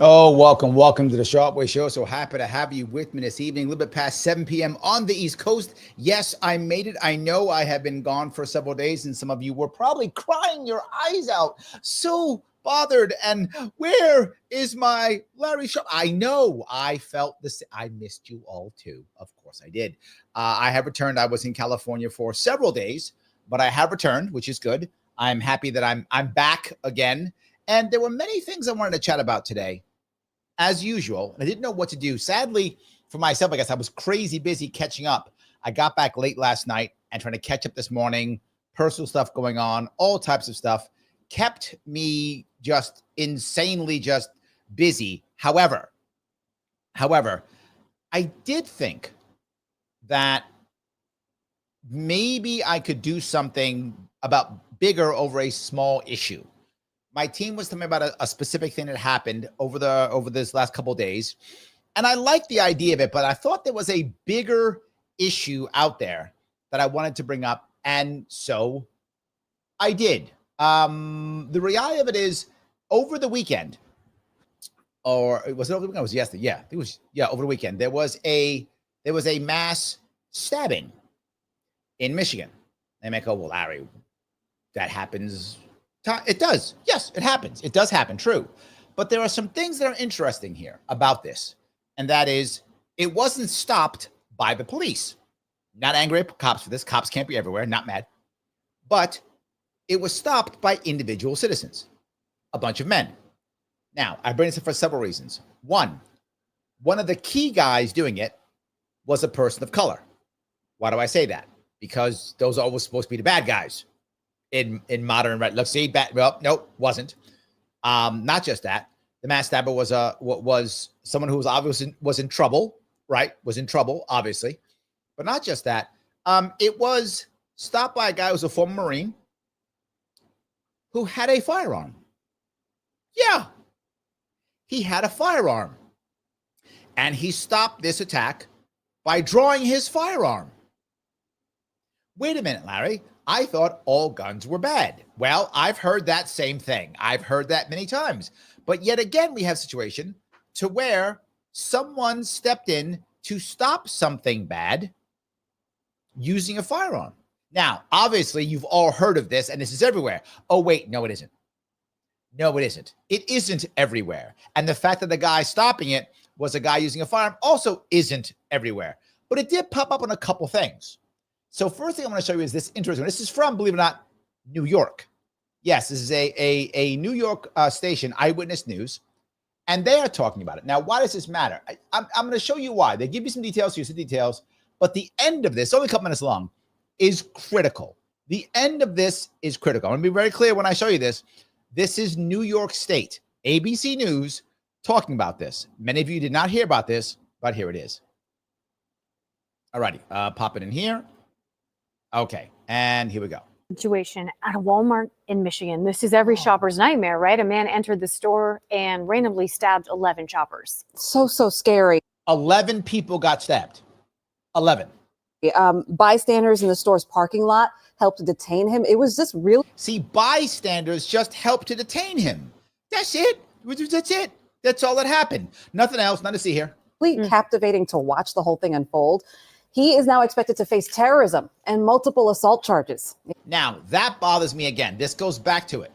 Oh, welcome to the Sharpe Show. So happy to have you with me this evening, a little bit past 7 p.m. on the East Coast. Yes, I made it. I know I have been gone for several days, and some of you were probably crying your eyes out, so bothered. And where is my Larry Sharpe? I know I felt this. I missed you all too. Of course I did. I have returned. I was in California for several days, but I have returned, which is good. I'm happy that I'm back again. And there were many things I wanted to chat about today. As usual, I didn't know what to do. Sadly, for myself, I guess I was crazy busy catching up. I got back late last night and trying to catch up this morning. Personal stuff going on, all types of stuff. Kept me just insanely just busy. However, I did think that maybe I could do something about bigger over a small issue. My team was telling me about a specific thing that happened over this last couple of days. And I liked the idea of it, but I thought there was a bigger issue out there that I wanted to bring up. And so I did. The reality of it is over the weekend, or was it over the weekend? It was yesterday. Yeah, it was, over the weekend. There was a mass stabbing in Michigan. They may go, well, Larry, that happens. It does. Yes, it happens. It does happen. True. But there are some things that are interesting here about this. And that is, it wasn't stopped by the police. Not angry at cops for this. Cops can't be everywhere. Not mad. But it was stopped by individual citizens. A bunch of men. Now, I bring this up for several reasons. One of the key guys doing it was a person of color. Why do I say that? Because those are always supposed to be the bad guys. In modern, right? Let's see, well, nope, wasn't. Not just that. The mass stabber was someone who was obviously was in trouble, right? Was in trouble, obviously. But not just that. It was stopped by a guy who was a former Marine who had a firearm. Yeah, he had a firearm. And he stopped this attack by drawing his firearm. Wait a minute, Larry. I thought all guns were bad. Well, I've heard that same thing. I've heard that many times. But yet again, we have a situation to where someone stepped in to stop something bad using a firearm. Now, obviously, you've all heard of this, and this is everywhere. Oh, wait, no, it isn't. No, it isn't. It isn't everywhere. And the fact that the guy stopping it was a guy using a firearm also isn't everywhere. But it did pop up on a couple things. So first thing I want to show you is this interesting. This is from, believe it or not, New York. Yes, this is a New York station, Eyewitness News, and they are talking about it. Now, why does this matter? I'm going to show you why. They give you some details, here's the details, but the end of this, only a couple minutes long, is critical. The end of this is critical. I'm going to be very clear when I show you this. This is New York State, ABC News, talking about this. Many of you did not hear about this, but here it is. All righty, pop it in here. Okay, and here we go. Situation at a Walmart in Michigan. This is every shopper's nightmare, right? A man entered the store and randomly stabbed 11 shoppers. So scary. 11 people got stabbed. 11. Bystanders in the store's parking lot helped to detain him. It was just really... See, bystanders just helped to detain him. That's it. That's it. That's all that happened. Nothing else. Nothing to see here. Really captivating to watch the whole thing unfold. He is now expected to face terrorism and multiple assault charges. Now, that bothers me again. This goes back to it.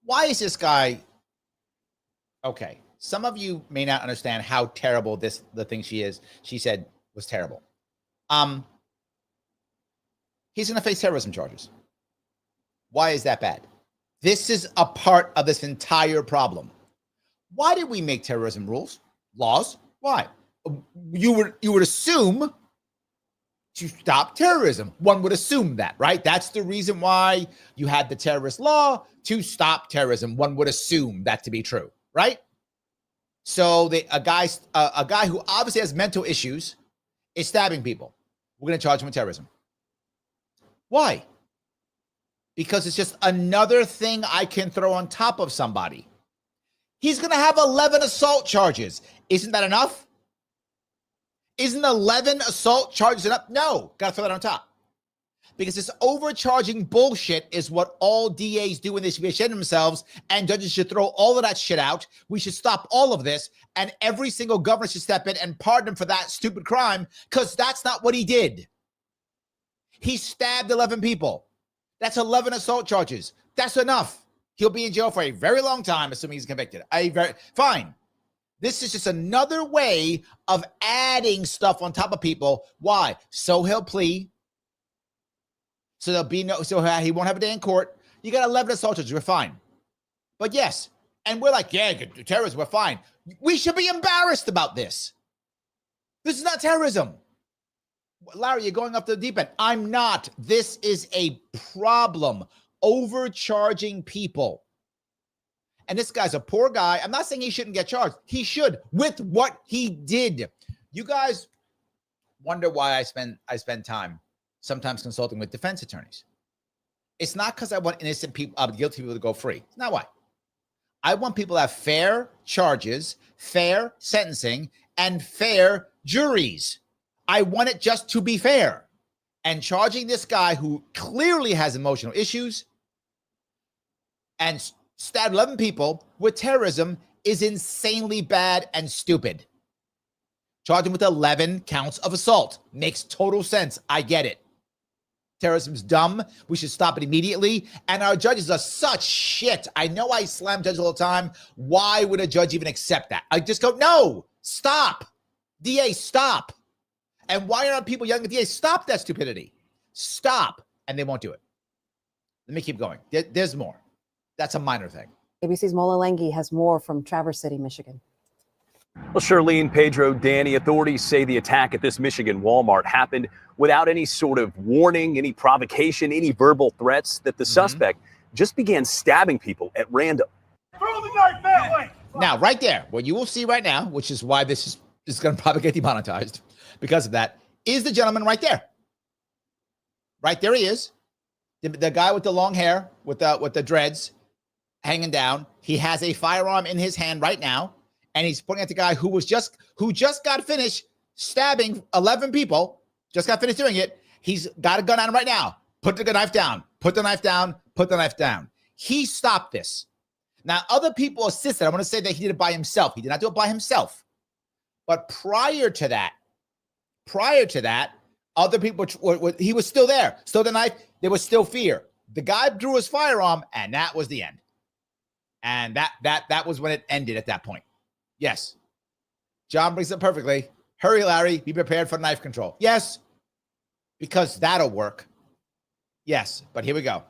Why is this guy... Okay, some of you may not understand how terrible the thing she said was terrible. He's going to face terrorism charges. Why is that bad? This is a part of this entire problem. Why did we make terrorism laws? Why? You would assume to stop terrorism. One would assume that, right? That's the reason why you had the terrorist law, to stop terrorism. One would assume that to be true, right? So a guy who obviously has mental issues is stabbing people. We're going to charge him with terrorism. Why? because it's just another thing I can throw on top of somebody. He's going to have 11 assault charges. Isn't that enough? Isn't 11 assault charges enough? No, got to throw that on top. Because this overcharging bullshit is what all DAs do when they should be ashamed of themselves, and judges should throw all of that shit out. We should stop all of this, and every single governor should step in and pardon him for that stupid crime, because that's not what he did. He stabbed 11 people. That's 11 assault charges. That's enough. He'll be in jail for a very long time, assuming he's convicted. Fine. This is just another way of adding stuff on top of people. Why? So he'll plea. So there'll be he won't have a day in court. You got 11 assault charges. We're fine. But yes, and we're like, yeah, terrorism, we're fine. We should be embarrassed about this. This is not terrorism. Larry, you're going off the deep end. I'm not. This is a problem. Overcharging people. And this guy's a poor guy. I'm not saying he shouldn't get charged. He should, with what he did. You guys wonder why I spend time sometimes consulting with defense attorneys. It's not because I want innocent people, guilty people to go free. It's not why. I want people to have fair charges, fair sentencing, and fair juries. I want it just to be fair. And charging this guy who clearly has emotional issues and stabbed 11 people with terrorism is insanely bad and stupid. Charge him with 11 counts of assault. Makes total sense. I get it. Terrorism's dumb. We should stop it immediately. And our judges are such shit. I know I slam judges all the time. Why would a judge even accept that? I just go, no, stop. DA, stop. And why aren't people yelling at DA? Stop that stupidity. Stop. And they won't do it. Let me keep going. There's more. That's a minor thing. ABC's Mola Lengi has more from Traverse City, Michigan. Well, Charlene, Pedro, Danny, authorities say the attack at this Michigan Walmart happened without any sort of warning, any provocation, any verbal threats, that the suspect just began stabbing people at random. Throw the knife that way! Now, right there, what you will see right now, which is why this is going to probably get demonetized because of that, is the gentleman right there. Right there he is. The guy with the long hair, with the dreads hanging down. He has a firearm in his hand right now. And he's pointing at the guy who just got finished stabbing 11 people, just got finished doing it. He's got a gun on him right now. Put the knife down, put the knife down, put the knife down. He stopped this. Now, other people assisted. I want to say that he did it by himself. He did not do it by himself. But prior to that, other people, he was still there. Still the knife. There was still fear. The guy drew his firearm, and that was the end. And that was when it ended at that point. Yes. John brings it perfectly. Hurry, Larry. Be prepared for knife control. Yes. Because that'll work. Yes. But here we go.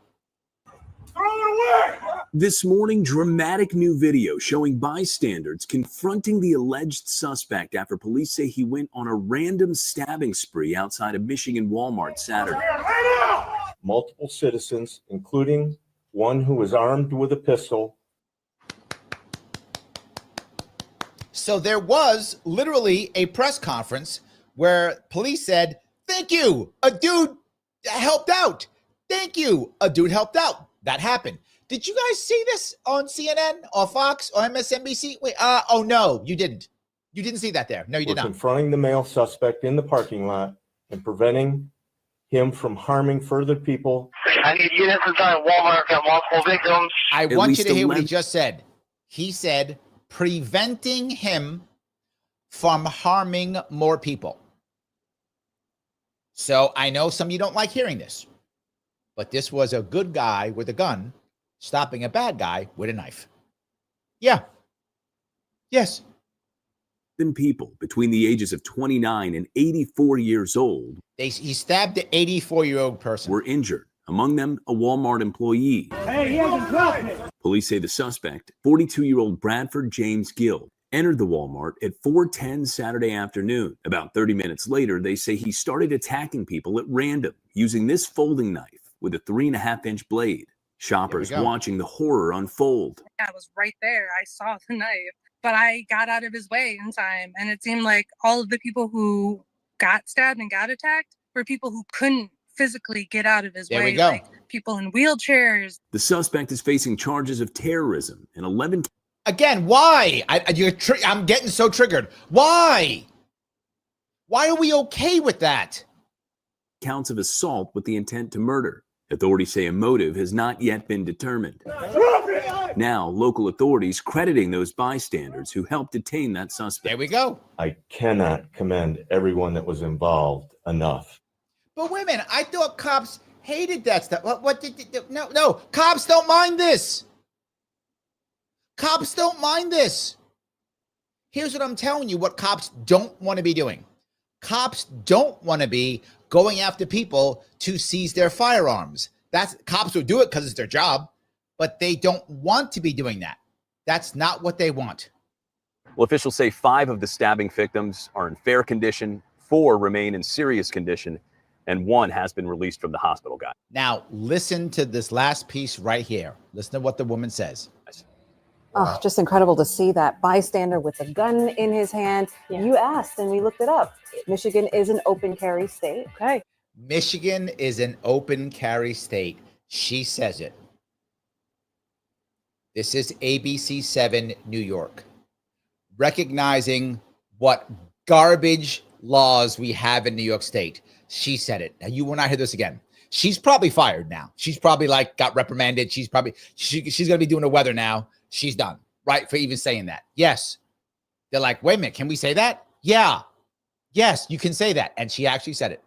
Throw it away! This morning, dramatic new video showing bystanders confronting the alleged suspect after police say he went on a random stabbing spree outside of Michigan Walmart Saturday. Multiple citizens, including one who was armed with a pistol. So there was literally a press conference where police said, thank you, a dude helped out. Thank you, a dude helped out. That happened. Did you guys see this on CNN or Fox or MSNBC? Wait, oh no, you didn't. You didn't see that there. No, you did not. Confronting the male suspect in the parking lot and preventing him from harming further people. I need units inside Walmart. Got multiple victims. I want you to hear what he just said. He said, preventing him from harming more people. So I know some of you don't like hearing this, but this was a good guy with a gun stopping a bad guy with a knife. Yeah. Yes. People between the ages of 29 and 84 years old. He stabbed the 84-year-old person. Were injured. Among them, a Walmart employee. Hey, he hasn't dropped it. Police say the suspect, 42-year-old Bradford James Gill, entered the Walmart at 4:10 Saturday afternoon. About 30 minutes later, they say he started attacking people at random using this folding knife with a 3.5-inch blade. Shoppers watching the horror unfold. I was right there. I saw the knife, but I got out of his way in time. And it seemed like all of the people who got stabbed and got attacked were people who couldn't physically get out of his way. There we go. Like people in wheelchairs. The suspect is facing charges of terrorism and 11 Again, why? I'm getting so triggered. Why? Why are we okay with that? counts of assault with the intent to murder. Authorities say a motive has not yet been determined. Now, local authorities crediting those bystanders who helped detain that suspect. There we go. I cannot commend everyone that was involved enough. But wait a minute. I thought cops hated that stuff. What did no, cops don't mind this. Cops don't mind this. Here's what I'm telling you, what cops don't want to be doing. Cops don't want to be going after people to seize their firearms. Cops will do it because it's their job, but they don't want to be doing that. That's not what they want. Well, officials say 5 of the stabbing victims are in fair condition, 4 remain in serious condition, and 1 has been released from the hospital, guy. Now, listen to this last piece right here. Listen to what the woman says. Oh, just incredible to see that bystander with a gun in his hand. Yeah. You asked and we looked it up. Michigan is an open carry state. Okay. Michigan is an open carry state. She says it. This is ABC 7 New York. Recognizing what garbage laws we have in New York State. She said it. Now, you will not hear this again. She's probably fired now. She's probably got reprimanded. She's going to be doing the weather now. She's done, right? For even saying that. Yes. They're like, wait a minute, can we say that? Yeah. Yes, you can say that. And she actually said it.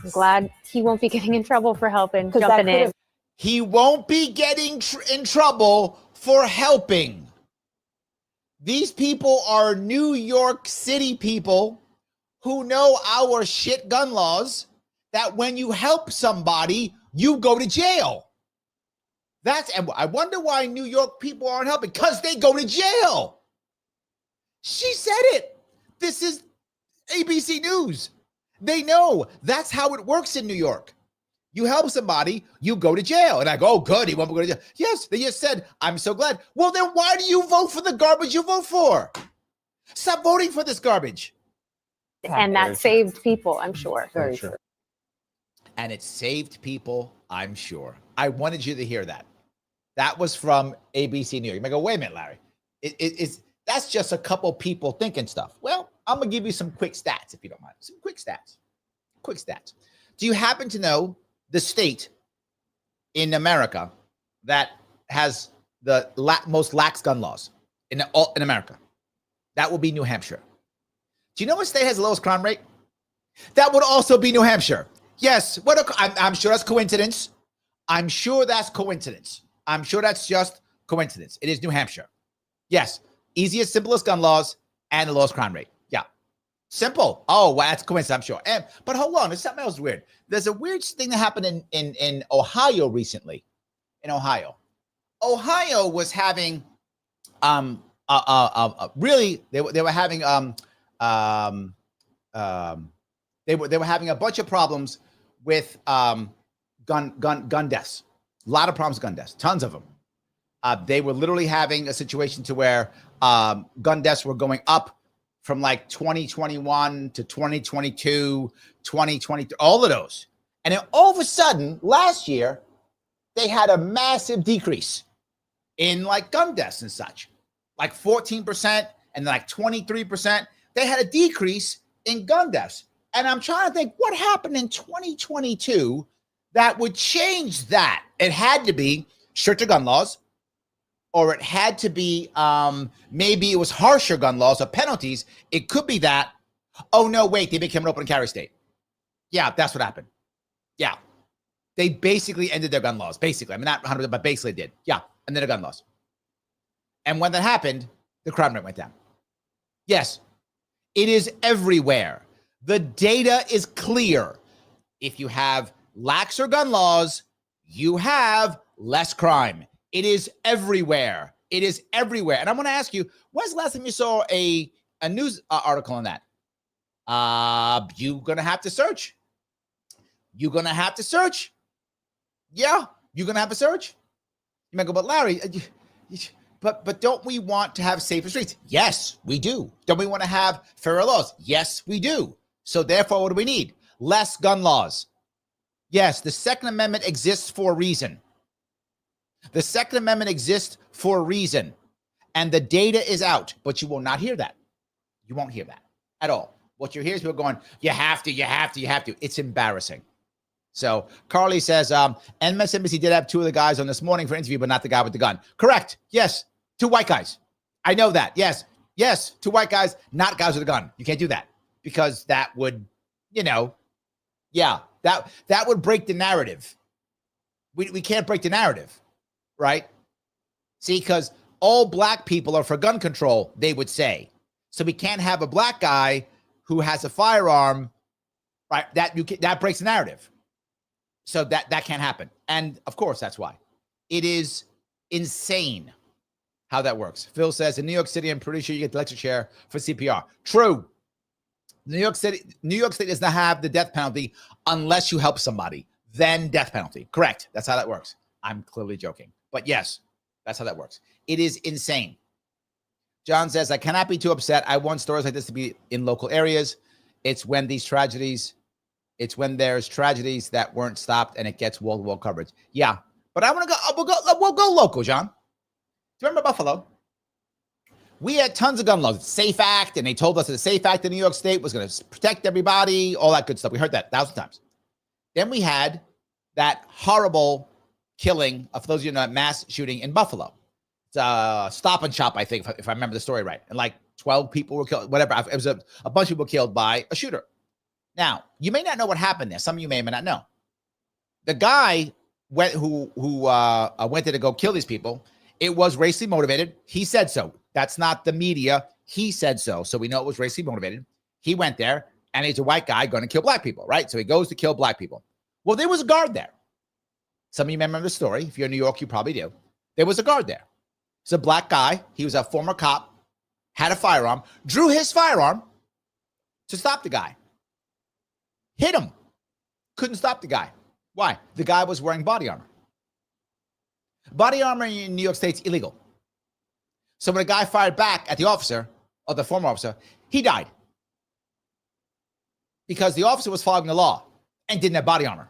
I'm glad he won't be getting in trouble for jumping in. He won't be getting in trouble for helping. These people are New York City people who know our shit gun laws, that when you help somebody, you go to jail. And I wonder why New York people aren't helping, because they go to jail. She said it. This is ABC News. They know that's how it works in New York. You help somebody, you go to jail. And I go, oh, good, he won't go to jail. Yes, they just said, I'm so glad. Well, then why do you vote for the garbage you vote for? Stop voting for this garbage. And that saved people, I'm sure. Very true. And it saved people, I'm sure. I wanted you to hear that. That was from ABC New York. You might go, wait a minute, Larry. That's just a couple people thinking stuff. Well, I'm going to give you some quick stats, if you don't mind. Some quick stats. Quick stats. Do you happen to know the state in America that has the most lax gun laws in America? That will be New Hampshire. Do you know what state has the lowest crime rate? That would also be New Hampshire. Yes. I'm sure that's coincidence. I'm sure that's coincidence. I'm sure that's just coincidence. It is New Hampshire. Yes. Easiest, simplest gun laws and the lowest crime rate. Yeah. Simple. Oh, well, that's coincidence, I'm sure. But hold on. There's something else weird. There's a weird thing that happened in Ohio recently. In Ohio. Ohio was having really they were having they were having a bunch of problems with gun deaths. A lot of problems with gun deaths, tons of them. They were literally having a situation to where gun deaths were going up from like 2021 to 2022, 2023, all of those. And then all of a sudden, last year, they had a massive decrease in like gun deaths and such, like 14% and like 23%. They had a decrease in gun deaths. And I'm trying to think what happened in 2022 that would change that. It had to be stricter gun laws, or it had to be maybe it was harsher gun laws or penalties. It could be that. Oh, no, wait, they became an open carry state. Yeah, that's what happened. Yeah. They basically ended their gun laws. Basically. I mean, not 100%, but basically did. Yeah, ended their gun laws. And when that happened, the crime rate went down. Yes, it is everywhere. The data is clear. If you have laxer gun laws, you have less crime. It is everywhere. It is everywhere. And I'm going to ask you, when's the last time you saw a news article on that? You're going to have to search. You're going to have to search. Yeah, you're going to have to search. You might go, but Larry, but don't we want to have safer streets? Yes, we do. Don't we want to have fairer laws? Yes, we do. So therefore, what do we need? Less gun laws. Yes, the Second Amendment exists for a reason. The Second Amendment exists for a reason. And the data is out, but you will not hear that. You won't hear that at all. What you hear is people going, you have to, you have to, you have to. It's embarrassing. So Carly says, MSNBC did have two of the guys on this morning for interview, but not the guy with the gun. Correct. Yes. Two white guys. I know that. Yes. Yes. Two white guys, not guys with a gun. You can't do that because that would, that would break the narrative. We can't break the narrative, right? See, because all black people are for gun control, they would say. So we can't have a black guy who has a firearm, right? That breaks the narrative. So that can't happen. And of course, that's why. It is insane how that works. Phil says, in New York City, I'm pretty sure you get the electric chair for CPR. True. New York State does not have the death penalty unless you help somebody. Then death penalty. Correct. That's how that works. I'm clearly joking. But yes, that's how that works. It is insane. John says, I cannot be too upset. I want stories like this to be in local areas. It's when there's tragedies that weren't stopped and it gets wall-to-wall coverage. Yeah, but I want to go, we'll go local, John. Do you remember Buffalo? We had tons of gun laws, SAFE Act, and they told us that the SAFE Act in New York State was going to protect everybody, all that good stuff. We heard that 1,000 times. Then we had that horrible killing of, for those of you who know, mass shooting in Buffalo. It's a Stop and Shop, I think, if I remember the story right. And like 12 people were killed, whatever. It was a bunch of people killed by a shooter. Now, you may not know what happened there. Some of you may or may not know. The guy who went there to go kill these people, it was racially motivated. He said so. That's not the media. He said so. So we know it was racially motivated. He went there, and he's a white guy going to kill black people, right? So he goes to kill black people. Well, there was a guard there. Some of you may remember the story. If you're in New York, you probably do. There was a guard there. It's a black guy. He was a former cop, had a firearm, drew his firearm to stop the guy. Hit him. Couldn't stop the guy. Why? The guy was wearing body armor. Body armor in New York State's illegal. So when a guy fired back at the officer, or the former officer, he died. Because the officer was following the law and didn't have body armor.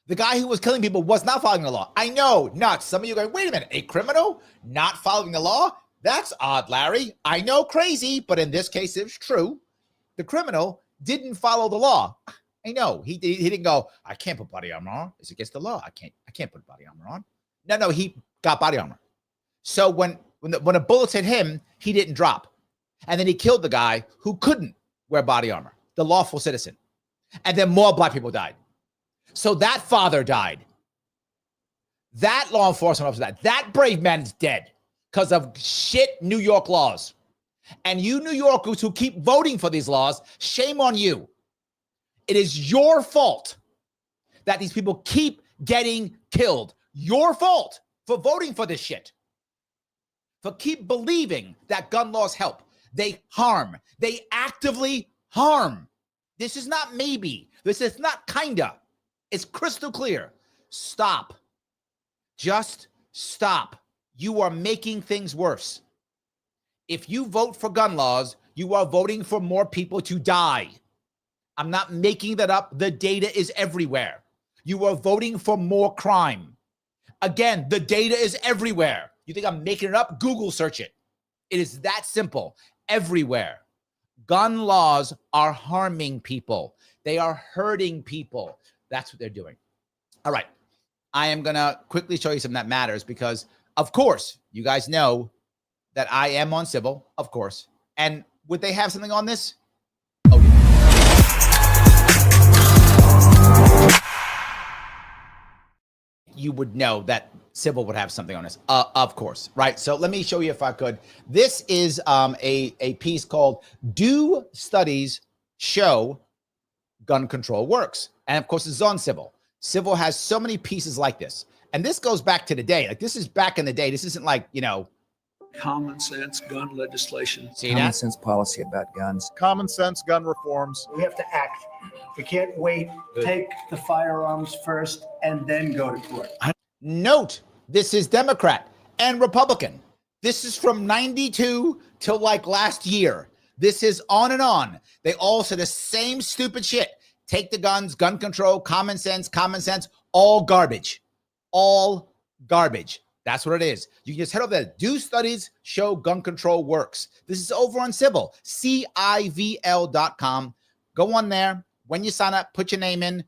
The guy who was killing people was not following the law. I know, nuts. Some of you are going, wait a minute, a criminal not following the law? That's odd, Larry. I know, crazy, but in this case, it's true. The criminal didn't follow the law. I know. He didn't go, I can't put body armor on. It's against the law. I can't put body armor on. No, he got body armor. So when a bullet hit him, he didn't drop. And then he killed the guy who couldn't wear body armor, the lawful citizen. And then more black people died. So that father died. That law enforcement officer died. That brave man is dead because of shit New York laws. And you New Yorkers who keep voting for these laws, shame on you. It is your fault that these people keep getting killed. Your fault for voting for this shit. For keep believing that gun laws help. They harm. They actively harm. This is not maybe. This is not kinda. It's crystal clear. Stop. Just stop. You are making things worse. If you vote for gun laws, you are voting for more people to die. I'm not making that up. The data is everywhere. You are voting for more crime. Again, the data is everywhere. You think I'm making it up? Google search it. It is that simple. Everywhere. Gun laws are harming people. They are hurting people. That's what they're doing. All right. I am going to quickly show you something that matters because, of course, you guys know that I am on civil, of course. And would they have something on this? Oh, yeah. You would know that civil would have something on this, of course, right? So let me show you if I could. This is a piece called Do Studies Show Gun Control Works? And of course, it's on civil. Civil has so many pieces like this. And this goes back to the day. Like, this is back in the day. This isn't like, common sense gun legislation. See common that? sense policy about guns. Common sense gun reforms. We have to act. We can't wait, take the firearms first, and then go to court. Note, this is Democrat and Republican. This is from 92 till like last year. This is on and on. They all say the same stupid shit. Take the guns, gun control, common sense, all garbage. All garbage. That's what it is. You can just head over there. Do studies show gun control works. This is over on Civil, CIVL.com. Go on there. When you sign up, put your name in.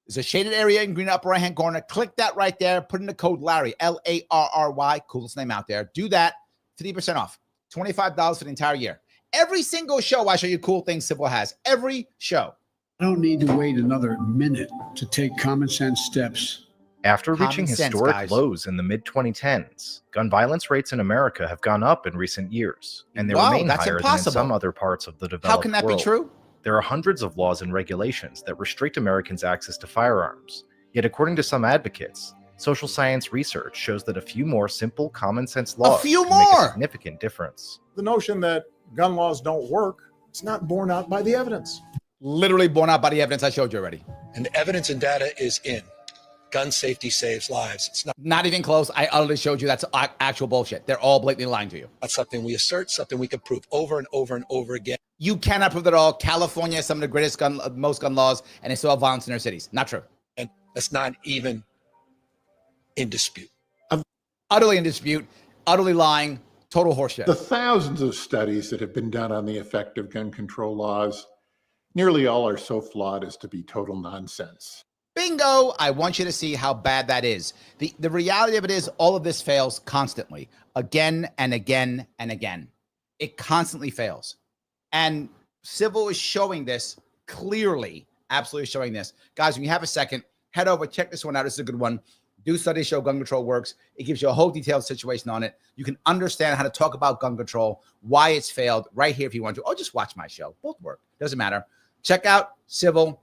There's a shaded area in green upper right-hand corner. Click that right there. Put in the code Larry, Larry, coolest name out there. Do that. 50% off. $25 for the entire year. Every single show, I show you cool things Civil has. Every show. I don't need to wait another minute to take common sense steps. After Common reaching sense, historic guys. lows in the mid-2010s, gun violence rates in America have gone up in recent years, and they Wow, remain that's higher impossible. than in some other parts of the developed How can that world. be true? There are hundreds of laws and regulations that restrict Americans' access to firearms. Yet, according to some advocates, social science research shows that a few more simple common sense laws few can make more! a significant difference. The notion that gun laws don't work, it's not borne out by the evidence. Literally borne out by the evidence I showed you already. And the evidence and data is in. Gun safety saves lives. It's Not even close. I utterly showed you that's actual bullshit. They're all blatantly lying to you. not something we assert, something we can prove over and over and over again. You cannot prove that all. California has some of the greatest most gun laws, and they still have violence in their cities. Not true. And that's not even in dispute. Utterly in dispute, utterly lying, total horseshit. The thousands of studies that have been done on the effect of gun control laws, nearly all are so flawed as to be total nonsense. Bingo! I want you to see how bad that is. The reality of it is all of this fails constantly, again and again and again. It constantly fails. And Civil is showing this clearly, absolutely showing this. Guys, when you have a second, head over, check this one out. This is a good one. Do studies show gun control works. It gives you a whole detailed situation on it. You can understand how to talk about gun control, why it's failed right here if you want to. Or just watch my show. Both work. Doesn't matter. Check out Civil,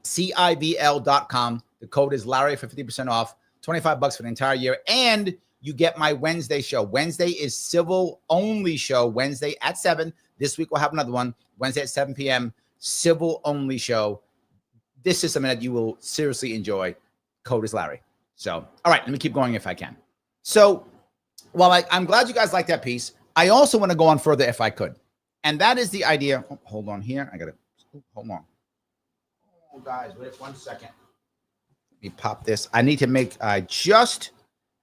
CIVL.com. The code is Larry for 50% off, $25 for the entire year. And you get my Wednesday show. Wednesday is Civil only show. Wednesday at 7. This week we'll have another one. Wednesday at 7 p.m. Civil only show. This is something that you will seriously enjoy. Code is Larry. So, all right, let me keep going if I can. So, while I'm glad you guys like that piece, I also want to go on further if I could. And that is the idea. Oh, hold on here. I got to, hold on. Oh, guys, wait 1 second. Let me pop this. I just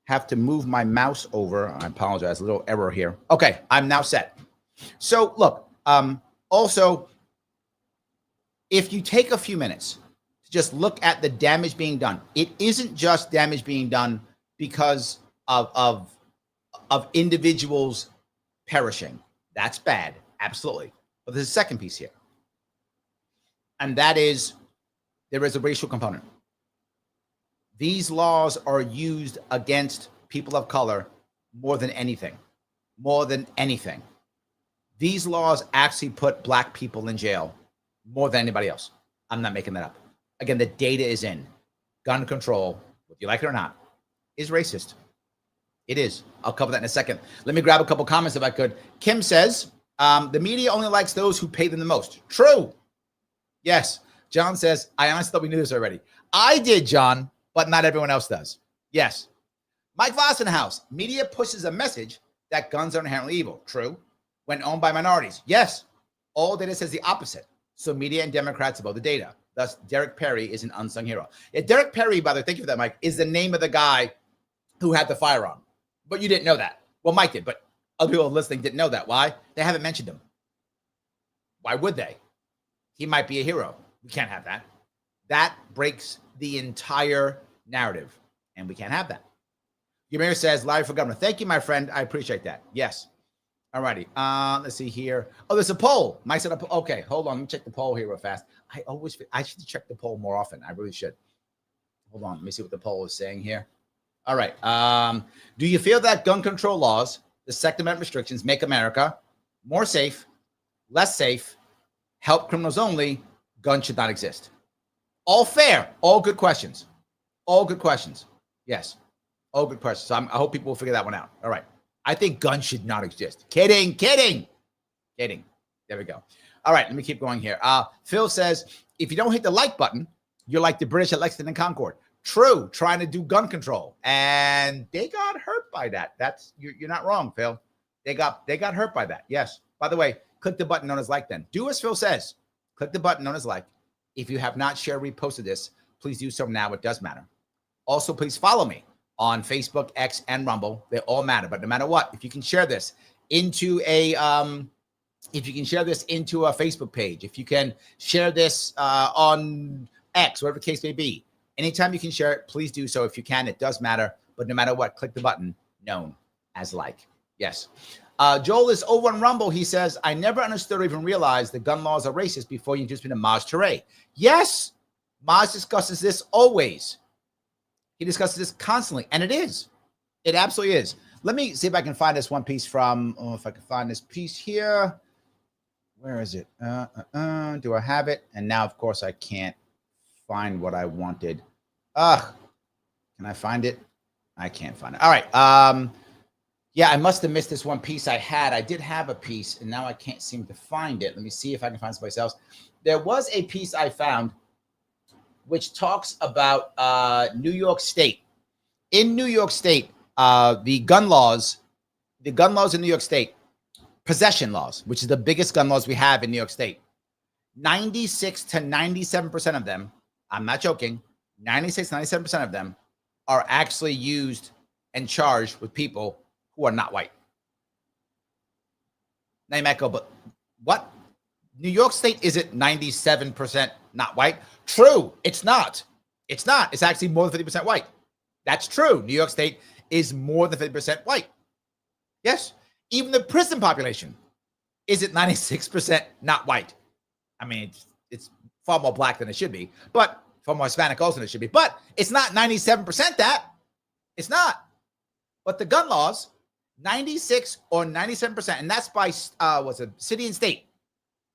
have to move my mouse over. I apologize, a little error here. Okay, I'm now set. So, look, also, if you take a few minutes, just look at the damage being done. It isn't just damage being done because of individuals perishing. That's bad, absolutely. But there's a second piece here. And that is, there is a racial component. These laws are used against people of color more than anything. More than anything. These laws actually put black people in jail more than anybody else. I'm not making that up. Again, the data is in. Gun control, whether you like it or not, is racist. It is. I'll cover that in a second. Let me grab a couple comments if I could. Kim says, the media only likes those who pay them the most. True. Yes. John says, I honestly thought we knew this already. I did, John, but not everyone else does. Yes. Mike Vossenhaus, media pushes a message that guns are inherently evil. True. When owned by minorities. Yes. All data says the opposite. So media and Democrats about the data. Thus, Derek Perry is an unsung hero. Yeah, Derek Perry, by the way, thank you for that, Mike, is the name of the guy who had the firearm. But you didn't know that. Well, Mike did, but other people listening didn't know that. Why? They haven't mentioned him. Why would they? He might be a hero. We can't have that. That breaks the entire narrative, and we can't have that. Ymir says, Larry for governor. Thank you, my friend. I appreciate that. Yes. All righty. Let's see here. Oh, there's a poll. Mike said, okay, hold on. Let me check the poll here real fast. I should check the poll more often. I really should. Hold on. Let me see what the poll is saying here. All right. Do you feel that gun control laws, the Second Amendment restrictions, make America more safe, less safe, help criminals only, guns should not exist? All fair. All good questions. All good questions. Yes. All good questions. So I hope people will figure that one out. All right. I think guns should not exist. Kidding. There we go. All right, let me keep going here. Phil says, if you don't hit the like button, you're like the British at Lexington and Concord. True, trying to do gun control. And they got hurt by that. You're not wrong, Phil. They got hurt by that. Yes. By the way, click the button known as like then. Do as Phil says. Click the button known as like. If you have not shared, reposted this, please do so now. It does matter. Also, please follow me on Facebook, X, and Rumble. They all matter. But no matter what, if you can share this into a Facebook page, if you can share this on X, whatever the case may be, anytime you can share it, please do so. If you can, it does matter. But no matter what, click the button known as like. Yes. Joel is over on Rumble. He says, I never understood or even realized the gun laws are racist before you introduced me to Maj Toure. Yes, Maj discusses this always. He discusses this constantly, and it is. It absolutely is. Let me see if I can find this one piece from, if I can find this piece here. Where is it? Do I have it? And now, of course, I can't find what I wanted. Can I find it? I can't find it. All right. Yeah, I must have missed this one piece I had. I did have a piece, and now I can't seem to find it. Let me see if I can find someplace else. There was a piece I found which talks about New York State. In New York State, the gun laws in New York State, possession laws, which is the biggest gun laws we have in New York State, 96 to 97% of them, I'm not joking, 96, 97% of them are actually used and charged with people who are not white. Now you might go, but what? New York State isn't 97% not white. True, it's not. It's not. It's actually more than 50% white. That's true. New York State is more than 50% white. Yes. Even the prison population isn't 96% not white. I mean, it's far more black than it should be, but far more Hispanic also than it should be. But it's not 97% that. It's not. But the gun laws, 96 or 97%, and that's by what's it, city and state.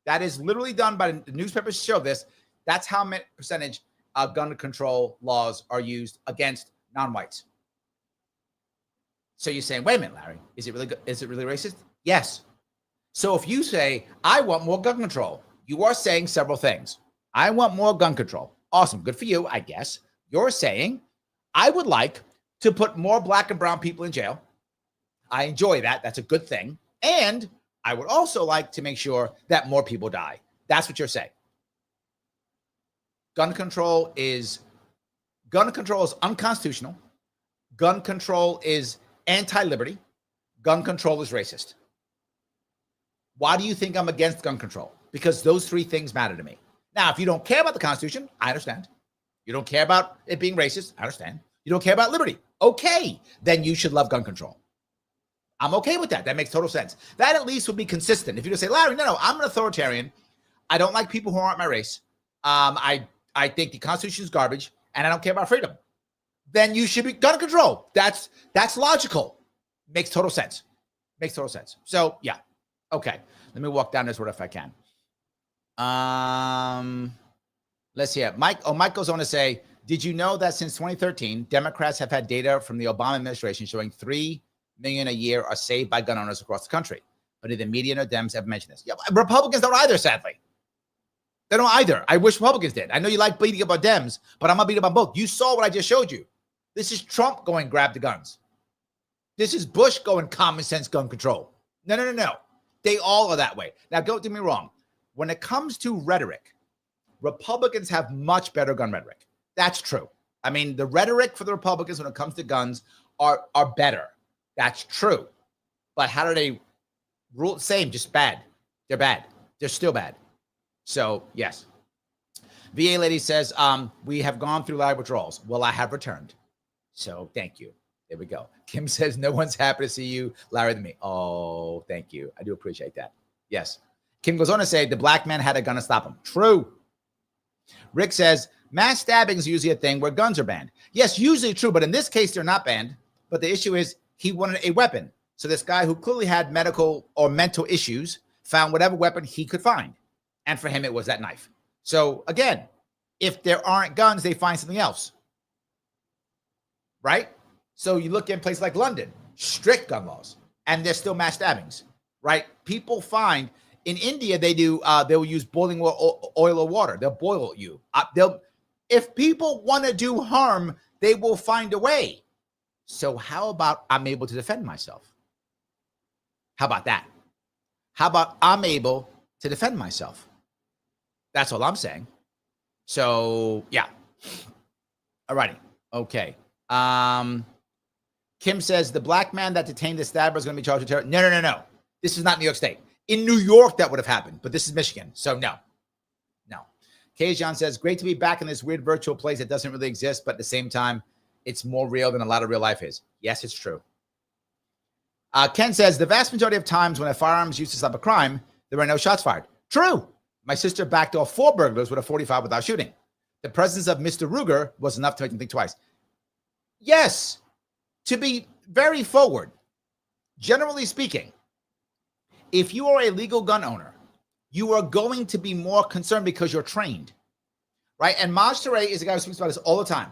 That is literally done by the newspapers show this. That's how many percentage of gun control laws are used against non-whites. So you're saying, wait a minute, Larry, is it really racist? Yes. So if you say, I want more gun control, you are saying several things. I want more gun control. Awesome. Good for you, I guess. You're saying, I would like to put more black and brown people in jail. I enjoy that. That's a good thing. And I would also like to make sure that more people die. That's what you're saying. Gun control is unconstitutional. Gun control is anti-liberty. Gun control is racist. Why do you think I'm against gun control? Because those three things matter to me. Now, if you don't care about the Constitution, I understand. You don't care about it being racist, I understand. You don't care about liberty. Okay, then you should love gun control. I'm okay with that. That makes total sense. That at least would be consistent. If you just say, Larry, no, I'm an authoritarian. I don't like people who aren't my race. I think the Constitution is garbage, and I don't care about freedom. Then you should be gun control. That's logical. Makes total sense. Makes total sense. So yeah. Okay. Let me walk down this road if I can. Let's see. Mike goes on to say, did you know that since 2013, Democrats have had data from the Obama administration showing 3 million a year are saved by gun owners across the country? But neither media nor Dems have mentioned this. Yeah, Republicans don't either, sadly. They don't either. I wish Republicans did. I know you like beating up on Dems, but I'm going to beat up on both. You saw what I just showed you. This is Trump going grab the guns. This is Bush going common sense gun control. No. They all are that way. Now, don't get me wrong. When it comes to rhetoric, Republicans have much better gun rhetoric. That's true. I mean, the rhetoric for the Republicans when it comes to guns are better. That's true. But how do they rule? Same, just bad. They're bad. They're still bad. So, yes. VA lady says, we have gone through live withdrawals. Well, I have returned. So, thank you. There we go. Kim says, no one's happy to see you, Larry, than me. Oh, thank you. I do appreciate that. Yes. Kim goes on to say, the black man had a gun to stop him. True. Rick says, mass stabbing is usually a thing where guns are banned. Yes, usually true, but in this case, they're not banned. But the issue is he wanted a weapon. So this guy who clearly had medical or mental issues found whatever weapon he could find. And for him, it was that knife. So again, if there aren't guns, they find something else. Right? So you look in places like London, strict gun laws, and there's still mass stabbings, right? People find in India, they will use boiling oil or water. They'll boil you. If people want to do harm, they will find a way. So how about I'm able to defend myself? How about that? How about I'm able to defend myself? That's all I'm saying. So yeah. All righty. Okay. Kim says the black man that detained the stabber is going to be charged with terror. No. This is not New York State. In New York, that would have happened, but this is Michigan. So no. Kajan says, great to be back in this weird virtual place that doesn't really exist, but at the same time, it's more real than a lot of real life is. Yes, it's true. Ken says, the vast majority of times when a firearm is used to stop a crime, there are no shots fired. True. My sister backed off 4 burglars with a 45 without shooting. The presence of Mr. Ruger was enough to make them think twice. Yes. To be very forward, generally speaking, if you are a legal gun owner, you are going to be more concerned because you're trained, right? And Maj Touré is a guy who speaks about this all the time.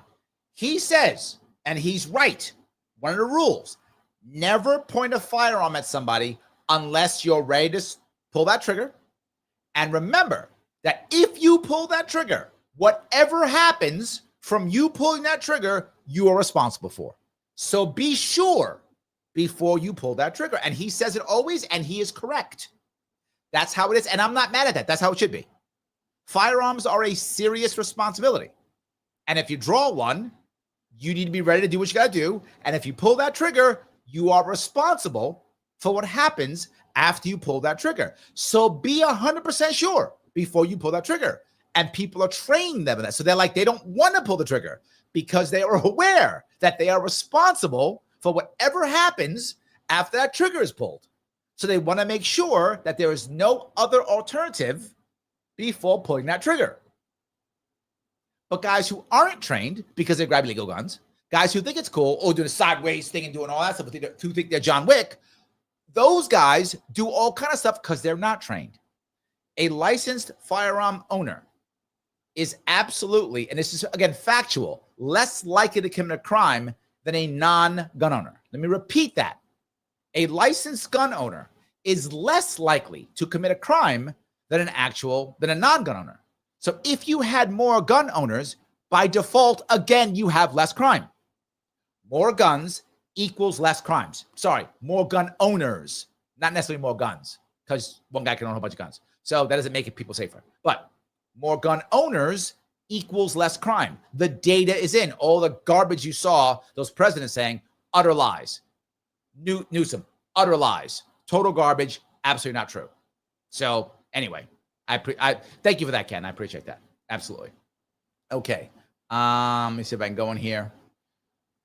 He says, and he's right, one of the rules, never point a firearm at somebody unless you're ready to pull that trigger. And remember that if you pull that trigger, whatever happens from you pulling that trigger, you are responsible for. So be sure before you pull that trigger. And he says it always, and he is correct. That's how it is. And I'm not mad at that. That's how it should be. Firearms are a serious responsibility. And if you draw one, you need to be ready to do what you got to do. And if you pull that trigger, you are responsible for what happens after you pull that trigger. So be 100% sure before you pull that trigger. And people are training them in that. So they're like, they don't want to pull the trigger because they are aware that they are responsible for whatever happens after that trigger is pulled. So they want to make sure that there is no other alternative before pulling that trigger. But guys who aren't trained because they grab illegal guns, guys who think it's cool, doing a sideways thing and doing all that stuff, who think they're John Wick, those guys do all kind of stuff because they're not trained. A licensed firearm owner is absolutely, and this is, again, factual, less likely to commit a crime than a non-gun owner. Let me repeat that. A licensed gun owner is less likely to commit a crime than a non-gun owner. So if you had more gun owners, by default, again, you have less crime. More guns equals less crimes. Sorry, more gun owners, not necessarily more guns, because one guy can own a whole bunch of guns. So that doesn't make it people safer. But more gun owners equals less crime. The data is in. All the garbage you saw, those presidents saying, utter lies. Newsom, utter lies. Total garbage. Absolutely not true. So anyway, I thank you for that, Ken. I appreciate that. Absolutely. Okay. Let me see if I can go in here.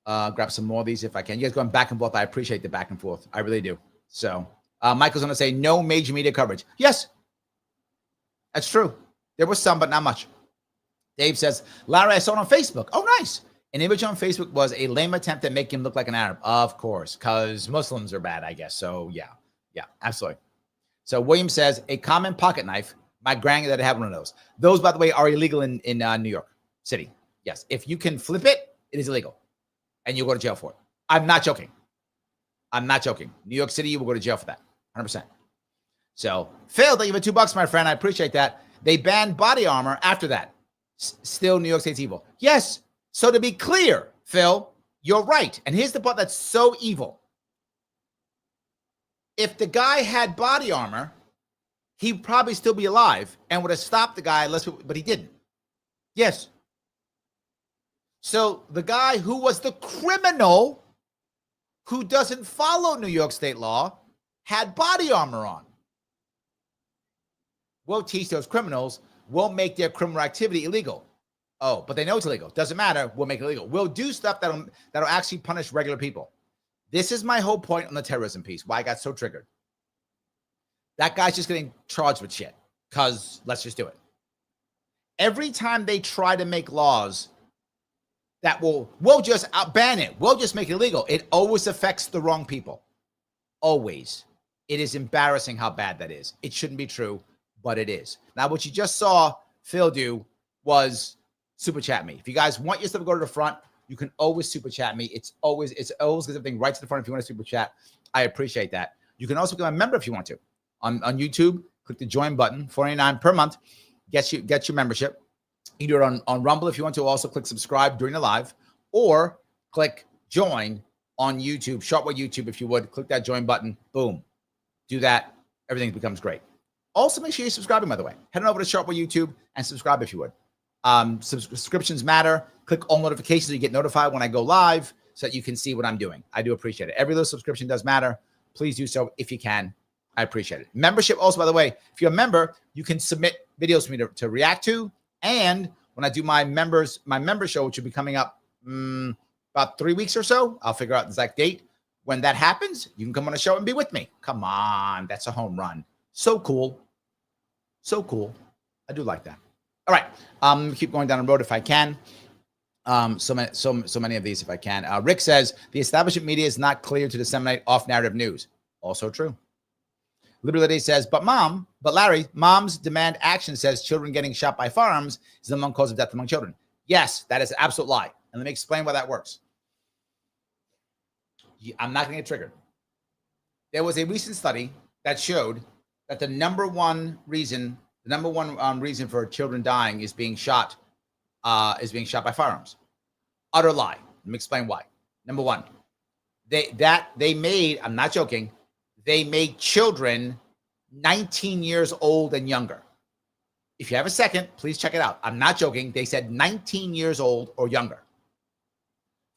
Grab some more of these if I can. You guys going back and forth. I appreciate the back and forth. I really do. So Michael's going to say no major media coverage. Yes, that's true. There was some, but not much. Dave says, Larry, I saw it on Facebook. Oh, nice. An image on Facebook was a lame attempt at making him look like an Arab. Of course, because Muslims are bad, I guess. So, yeah, absolutely. So, William says, a common pocket knife. My granddad had one of those. Those, by the way, are illegal in New York City. Yes. If you can flip it, it is illegal. And you'll go to jail for it. I'm not joking. New York City, you will go to jail for that. 100%. So, Phil, thank you for $2, my friend. I appreciate that. They banned body armor after that. Still, New York State's evil. Yes. So to be clear, Phil, you're right. And here's the part that's so evil. If the guy had body armor, he'd probably still be alive and would have stopped the guy, but he didn't. Yes. So the guy who was the criminal who doesn't follow New York State law had body armor on. We'll teach those criminals, we'll make their criminal activity illegal. Oh, but they know it's illegal. Doesn't matter. We'll make it illegal. We'll do stuff that'll actually punish regular people. This is my whole point on the terrorism piece, why I got so triggered. That guy's just getting charged with shit because let's just do it. Every time they try to make laws that we'll just ban it, we'll just make it illegal, it always affects the wrong people. Always. It is embarrassing how bad that is. It shouldn't be true, but it is. Now, what you just saw Phil do was super chat me. If you guys want your stuff to go to the front, you can always super chat me. It's always gets everything right to the front if you want to super chat. I appreciate that. You can also become a member if you want to. On YouTube, click the join button, $49 per month, gets your membership. You do it on Rumble if you want to. Also click subscribe during the live, or click join on YouTube, Sharpe YouTube if you would. Click that join button. Boom. Do that. Everything becomes great. Also, make sure you're subscribing, by the way. Head on over to Sharpe YouTube and subscribe if you would. Subscriptions matter. Click all notifications so you get notified when I go live so that you can see what I'm doing. I do appreciate it. Every little subscription does matter. Please do so if you can. I appreciate it. Membership also, by the way, if you're a member, you can submit videos for me to react to. And when I do my member show, which will be coming up about 3 weeks or so, I'll figure out the exact date. When that happens, you can come on the show and be with me. Come on, that's a home run. So cool. So cool. I do like that. All right. Keep going down the road if I can. So many of these if I can. Rick says, the establishment media is not clear to disseminate off-narrative news. Also true. Liberty says, but Larry, moms demand action says children getting shot by firearms is the number one cause of death among children. Yes, that is an absolute lie. And let me explain why that works. I'm not going to get triggered. There was a recent study that showed that the number one reason for children dying is being shot by firearms. Utter lie. Let me explain why. Number one, they made, I'm not joking, they made children 19 years old and younger. If you have a second, please check it out. I'm not joking. They said 19 years old or younger.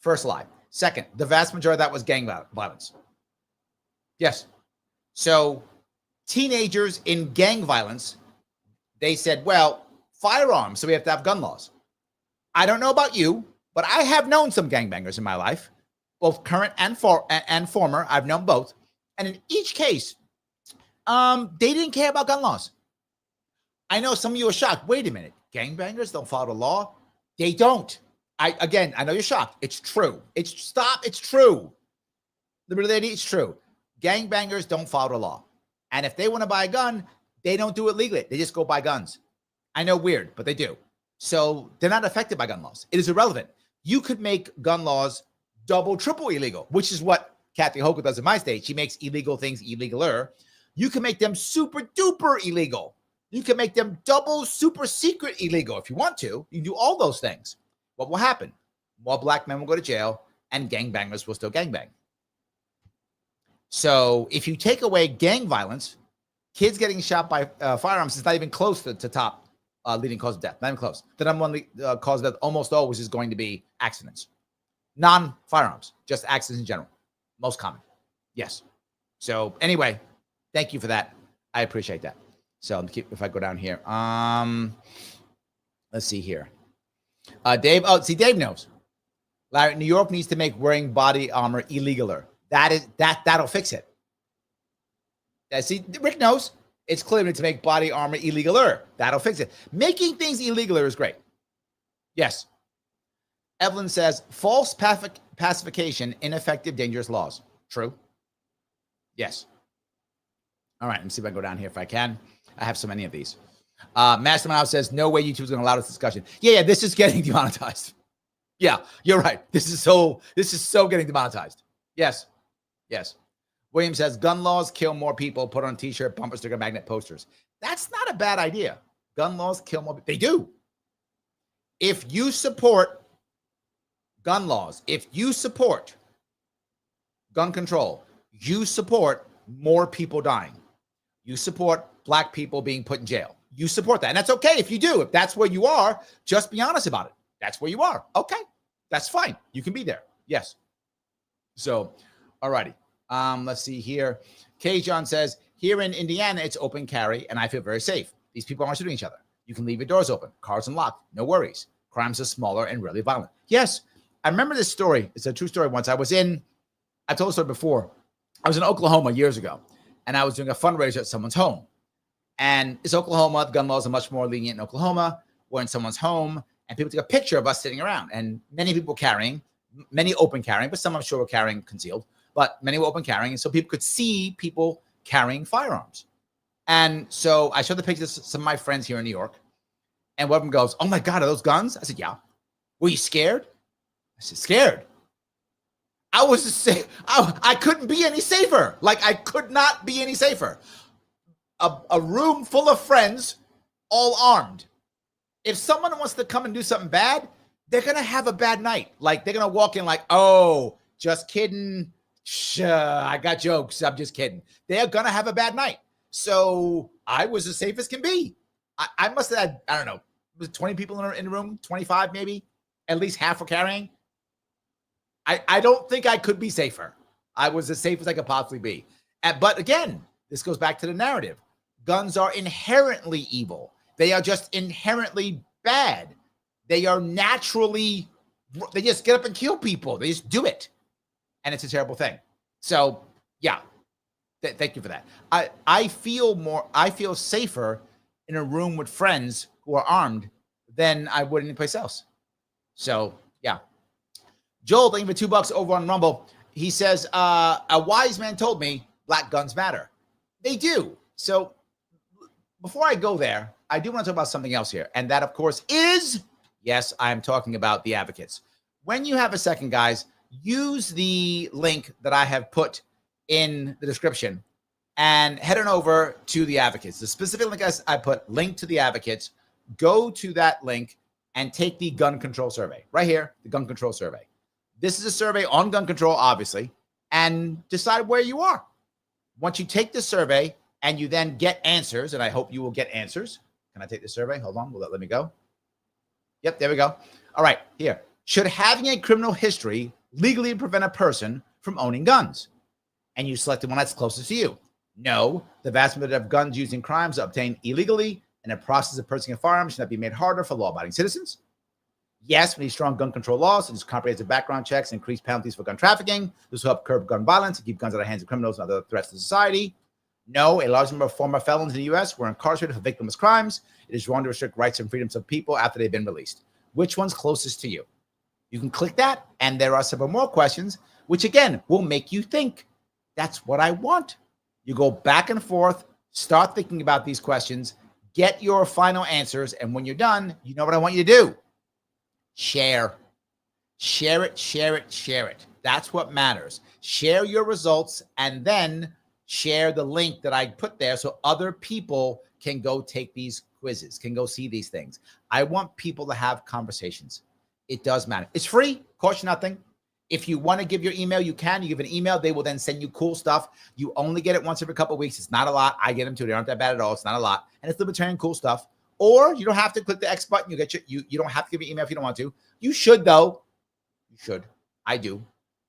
First lie. Second, the vast majority of that was gang violence. Yes. So teenagers in gang violence, they said, well, firearms, so we have to have gun laws. I don't know about you, but I have known some gangbangers in my life, both current and former. I've known both. And in each case, they didn't care about gun laws. I know some of you are shocked. Wait a minute. Gangbangers don't follow the law? They don't. I know you're shocked. It's true. It's true. Liberty Lady, it's true. Gangbangers don't follow the law. And if they want to buy a gun, they don't do it legally. They just go buy guns. I know, weird, but they do. So they're not affected by gun laws. It is irrelevant. You could make gun laws double, triple illegal, which is what Kathy Hochul does in my state. She makes illegal things illegaler. You can make them super duper illegal. You can make them double super secret illegal if you want to. You can do all those things. What will happen? More black men will go to jail and gangbangers will still gangbang. So if you take away gang violence, kids getting shot by firearms is not even close to top leading cause of death. Not even close. The number one cause of death almost always is going to be accidents. Non-firearms, just accidents in general. Most common. Yes. So anyway, thank you for that. I appreciate that. So if I go down here, let's see here. Dave, Dave knows. Larry, New York needs to make wearing body armor illegaler. That'll fix it. See, Rick knows. It's clear to make body armor illegaler. That'll fix it. Making things illegaler is great. Yes. Evelyn says, false pacification, ineffective, dangerous laws. True. Yes. All right, let me see if I can go down here if I can. I have so many of these. Mastermind House says, no way YouTube's going to allow this discussion. Yeah, this is getting demonetized. Yeah, you're right. This is so getting demonetized. Yes. William says, gun laws kill more people. Put on t-shirt, bumper sticker, magnet posters. That's not a bad idea. Gun laws kill more people. They do. If you support gun laws, if you support gun control, you support more people dying. You support black people being put in jail. You support that. And that's okay if you do. If that's where you are, just be honest about it. That's where you are. Okay. That's fine. You can be there. Yes. So, all righty. Let's see here. Kay John says, here in Indiana, it's open carry, and I feel very safe. These people aren't shooting each other. You can leave your doors open. Cars unlocked. No worries. Crimes are smaller and really violent. Yes. I remember this story. It's a true story. Once I told the story before. I was in Oklahoma years ago, and I was doing a fundraiser at someone's home. And it's Oklahoma. The gun laws are much more lenient in Oklahoma. We're in someone's home, and people took a picture of us sitting around. And many people carrying, many open carrying, but some I'm sure were carrying concealed, but many were open carrying. And so people could see people carrying firearms. And so I showed the pictures to some of my friends here in New York. And one of them goes, oh my God, are those guns? I said, yeah. Were you scared? I said, scared. I was just saying, I couldn't be any safer. Like, I could not be any safer. A room full of friends, all armed. If someone wants to come and do something bad, they're going to have a bad night. Like, they're going to walk in like, oh, just kidding. I got jokes. I'm just kidding. They're going to have a bad night. So I was as safe as can be. I must have had, I don't know, was it 20 people in the room, 25 maybe, at least half were carrying. I don't think I could be safer. I was as safe as I could possibly be. But again, this goes back to the narrative. Guns are inherently evil. They are just inherently bad. They are naturally, they just get up and kill people. They just do it. And it's a terrible thing. So yeah, thank you for that. I feel safer in a room with friends who are armed than I would anyplace else. So yeah. Joel, thank you for $2 over on Rumble. He says, a wise man told me black guns matter. They do. So before I go there, I do want to talk about something else here. And that, of course, is, yes, I'm talking about the advocates. When you have a second, guys, use the link that I have put in the description and head on over to the advocates. The specific link I put, link to the advocates. Go to that link and take the gun control survey. Right here, the gun control survey. This is a survey on gun control, obviously, and decide where you are. Once you take the survey and you then get answers, and I hope you will get answers. Can I take the survey? Hold on. Will that let me go? Yep, there we go. All right, here. Should having a criminal history legally prevent a person from owning guns? And you select the one that's closest to you. No, the vast majority of guns used in crimes are obtained illegally, and the process of purchasing a firearm should not be made harder for law-abiding citizens. Yes, we need strong gun control laws, such as comprehensive background checks and increased penalties for gun trafficking. This will help curb gun violence and keep guns out of the hands of criminals and other threats to society. No, a large number of former felons in the U.S. were incarcerated for victimless crimes. It is wrong to restrict rights and freedoms of people after they've been released. Which one's closest to you? You can click that, and there are several more questions, which, again, will make you think. That's what I want. You go back and forth, start thinking about these questions, get your final answers, and when you're done, you know what I want you to do. Share. Share it, share it, share it. That's what matters. Share your results and then share the link that I put there so other people can go take these quizzes, can go see these things. I want people to have conversations. It does matter. It's free, costs you nothing. If you want to give your email, you can. You give an email, they will then send you cool stuff. You only get it once every couple of weeks. It's not a lot. I get them too. They aren't that bad at all. It's not a lot. And it's libertarian cool stuff. Or you don't have to click the X button. You don't have to give your email if you don't want to. You should, though. You should. I do.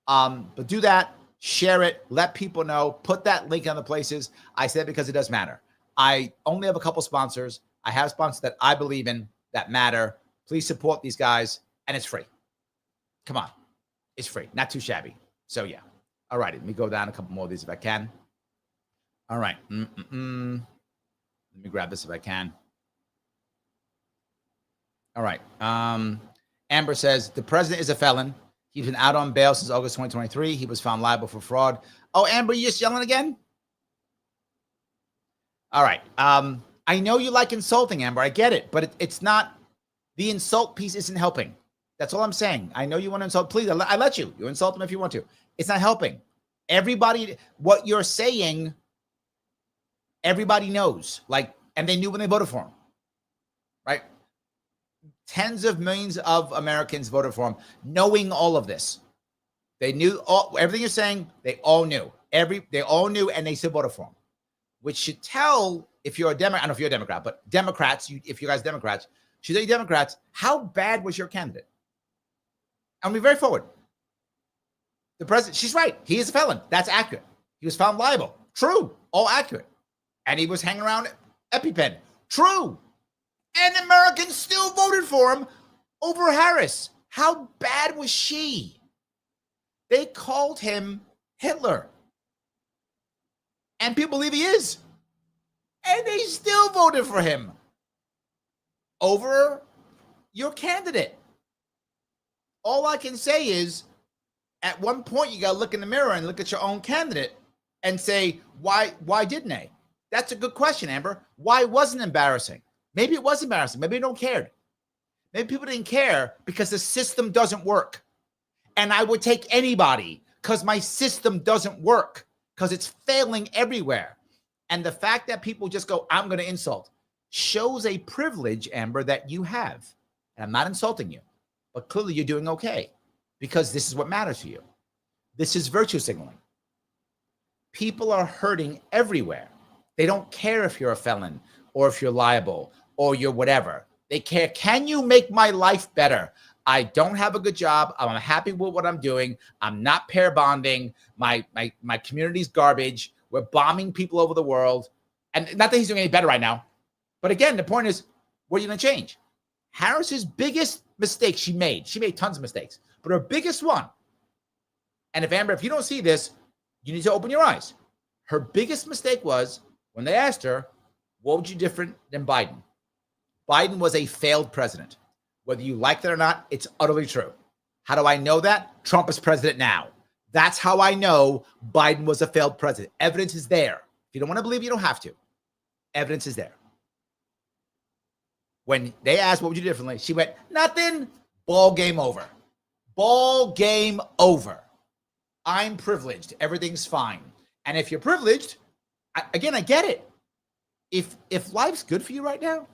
But do that. Share it. Let people know. Put that link on the places. I said because it does matter. I only have a couple sponsors. I have sponsors that I believe in that matter. Please support these guys. And it's free. Come on. It's free. Not too shabby. So, yeah. All right. Let me go down a couple more of these if I can. All right. Let me grab this if I can. All right. Amber says, the president is a felon. He's been out on bail since August 2023. He was found liable for fraud. Oh, Amber, you just yelling again? All right. I know you like insulting, Amber. I get it. But it's not, the insult piece isn't helping. That's all I'm saying. I know you want to insult. Please, I let you. You insult them if you want to. It's not helping. Everybody, what you're saying, everybody knows. Like, and they knew when they voted for him. Right? Tens of millions of Americans voted for him, knowing all of this. They knew everything you're saying. They all knew. They all knew, and they still voted for him, which should tell, if you're a Democrat, I don't know if you're a Democrat, but Democrats, if you guys Democrats, should tell you Democrats, how bad was your candidate? I'll be very forward. The president, she's right. He is a felon. That's accurate. He was found liable. True. All accurate. And he was hanging around EpiPen. True. And Americans still voted for him over Harris. How bad was she? They called him Hitler. And people believe he is. And they still voted for him over your candidate. All I can say is, at one point, you got to look in the mirror and look at your own candidate and say, why didn't they? That's a good question, Amber. Why wasn't it embarrassing? Maybe it was embarrassing. Maybe they don't care. Maybe people didn't care because the system doesn't work. And I would take anybody because my system doesn't work, because it's failing everywhere. And the fact that people just go, I'm going to insult, shows a privilege, Amber, that you have. And I'm not insulting you, but clearly you're doing okay because this is what matters to you. This is virtue signaling. People are hurting everywhere. They don't care if you're a felon or if you're liable or you're whatever. They care. Can you make my life better? I don't have a good job. I'm happy with what I'm doing. I'm not pair bonding. My community's garbage. We're bombing people over the world. And not that he's doing any better right now. But again, the point is, what are you going to change? Harris's biggest mistake she made tons of mistakes, but her biggest one, and if Amber, if you don't see this, you need to open your eyes. Her biggest mistake was when they asked her, what would you do different than Biden? Biden was a failed president. Whether you like that or not, it's utterly true. How do I know that? Trump is president now. That's how I know Biden was a failed president. Evidence is there. If you don't want to believe, you don't have to. Evidence is there. When they asked, what would you do differently? She went, nothing. Ball game over. Ball game over. I'm privileged. Everything's fine. And if you're privileged, I get it. If life's good for you right now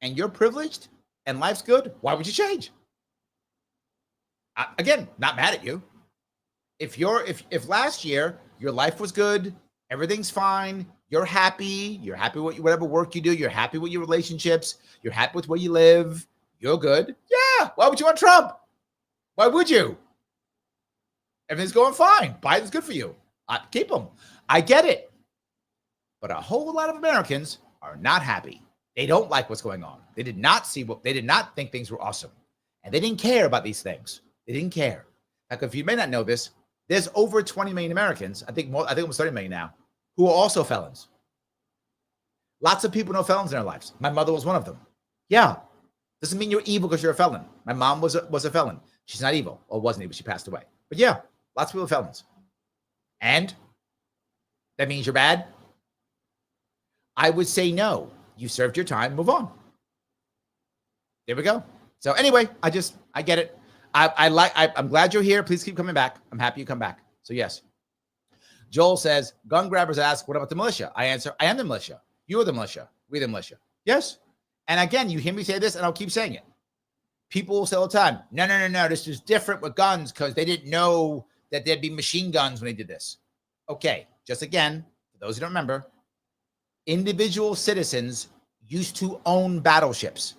and you're privileged and life's good, why would you change? Again, not mad at you. If last year your life was good, everything's fine, you're happy with whatever work you do, you're happy with your relationships, you're happy with where you live, you're good. Yeah, why would you want Trump? Why would you? Everything's going fine. Biden's good for you. Keep him. I get it. But a whole lot of Americans are not happy. They don't like what's going on. They did not think things were awesome. And they didn't care about these things. They didn't care. Like, if you may not know this, there's over 20 million Americans, I think almost 30 million now, who are also felons. Lots of people know felons in their lives. My mother was one of them. Yeah. Doesn't mean you're evil because you're a felon. My mom was a felon. She's not evil, or wasn't evil. She passed away. But yeah, lots of people are felons. And that means you're bad? I would say no. You served your time, move on. There we go. So anyway, I get it. I'm glad you're here. Please keep coming back. I'm happy you come back. So yes. Joel says, gun grabbers ask, what about the militia? I answer, I am the militia. You are the militia. We're the militia. Yes. And again, you hear me say this, and I'll keep saying it. People will say all the time, no, this is different with guns because they didn't know that there'd be machine guns when they did this. Okay, just again, for those who don't remember, individual citizens used to own battleships.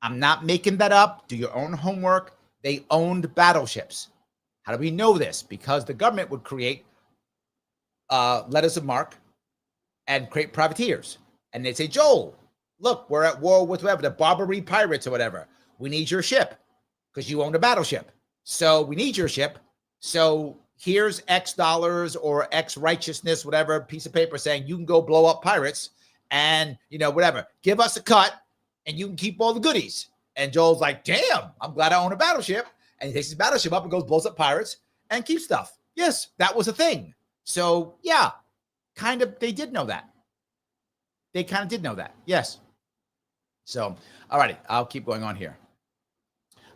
I'm not making that up. Do your own homework. They owned battleships. How do we know this? Because the government would create letters of marque and create privateers. And they'd say, Joel, look, we're at war with whoever, the Barbary pirates or whatever. We need your ship because you own a battleship. So we need your ship. So here's X dollars or X righteousness, whatever piece of paper saying you can go blow up pirates and, whatever. Give us a cut and you can keep all the goodies. And Joel's like, damn, I'm glad I own a battleship. And he takes his battleship up and goes, blows up pirates and keeps stuff. Yes, that was a thing. So yeah, kind of, they did know that. They kind of did know that. Yes. So, all righty, I'll keep going on here.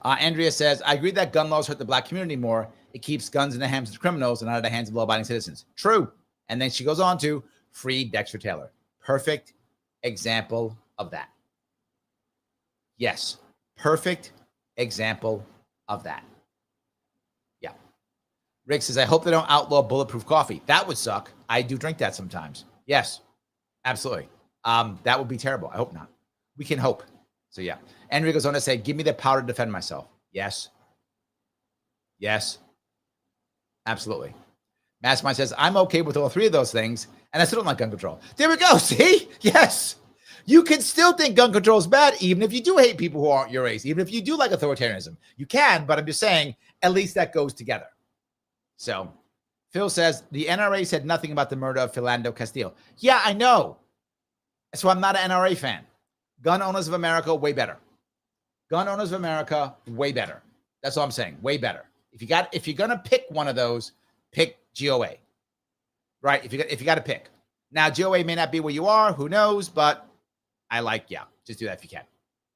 Andrea says, I agree that gun laws hurt the black community more. It keeps guns in the hands of criminals and not in the hands of law-abiding citizens. True. And then she goes on to free Dexter Taylor. Perfect example of that. Yes. Perfect example of that. Yeah. Rick says, I hope they don't outlaw bulletproof coffee. That would suck. I do drink that sometimes. Yes. Absolutely. That would be terrible. I hope not. We can hope. So yeah. Andrea goes on to say, give me the power to defend myself. Yes. Yes. Absolutely. Mastermind says, I'm okay with all three of those things, and I still don't like gun control. There we go. See? Yes. You can still think gun control is bad, even if you do hate people who aren't your race, even if you do like authoritarianism. You can, but I'm just saying, at least that goes together. So Phil says, the NRA said nothing about the murder of Philando Castile. Yeah, I know. So I'm not an NRA fan. Gun owners of America, way better. Gun owners of America, way better. That's all I'm saying. Way better. If you're gonna pick one of those, pick GOA. Right? If you got to pick. Now, GOA may not be where you are. Who knows? But just do that if you can.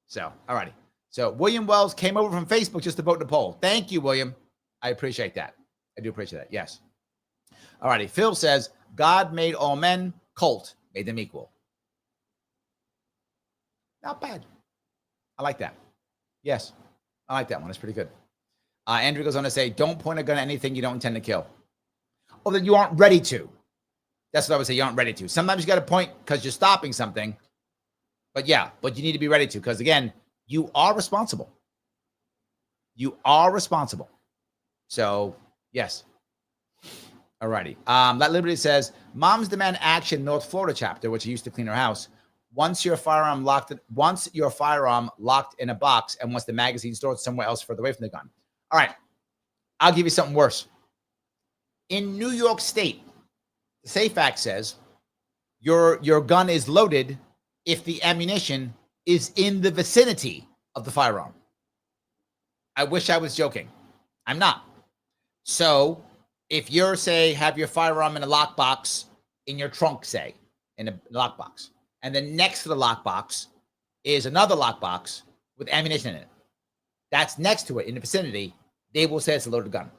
So, all righty. So William Wells came over from Facebook just to vote in the poll. Thank you, William. I appreciate that. I do appreciate that. Yes. All righty. Phil says, God made all men, Colt made them equal. Not bad. I like that. Yes. I like that one. It's pretty good. Andrew goes on to say, don't point a gun at anything you don't intend to kill. Oh, then you aren't ready to. That's what I would say. You aren't ready to. Sometimes you got to point because you're stopping something. But yeah, but you need to be ready to, because again, you are responsible. You are responsible. So yes. Alrighty. That Liberty says, moms demand action, North Florida chapter, which used to clean her house. Once your firearm locked in a box and wants the magazine stored somewhere else further away from the gun. All right. I'll give you something worse. In New York State, the Safe Act says your gun is loaded if the ammunition is in the vicinity of the firearm. I wish I was joking. I'm not. So if you're, say, have your firearm in a lockbox in your trunk, say, in a lockbox, and then next to the lockbox is another lockbox with ammunition in it, that's next to it in the vicinity, they will say it's a loaded gun.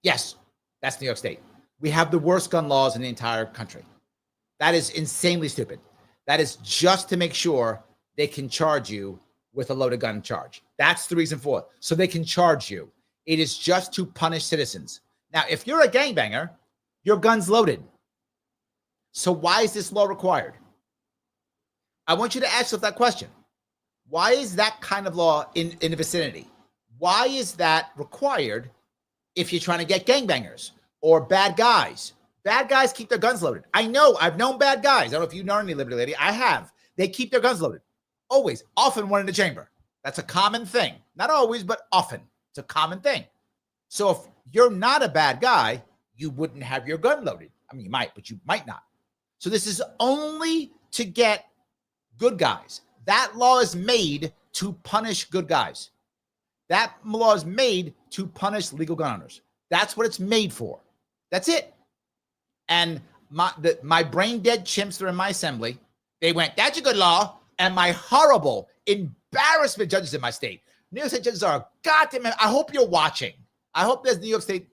Yes, that's New York State. We have the worst gun laws in the entire country. That is insanely stupid. That is just to make sure they can charge you with a loaded gun charge. That's the reason for it. So they can charge you. It is just to punish citizens. Now, if you're a gangbanger, your gun's loaded. So why is this law required? I want you to ask yourself that question. Why is that kind of law in the vicinity? Why is that required if you're trying to get gangbangers or bad guys? Bad guys keep their guns loaded. I know. I've known bad guys. I don't know if you know any, Liberty Lady. I have. They keep their guns loaded. Always. Often one in the chamber. That's a common thing. Not always, but often. It's a common thing. So if you're not a bad guy, you wouldn't have your gun loaded. I mean, you might, but you might not. So this is only to get good guys. That law is made to punish good guys. That law is made to punish legal gun owners. That's what it's made for. That's it. And my brain dead chimps that are in my assembly, they went, that's a good law. And my horrible embarrassment judges in my state. New York State judges are goddamn. I hope you're watching. I hope there's New York State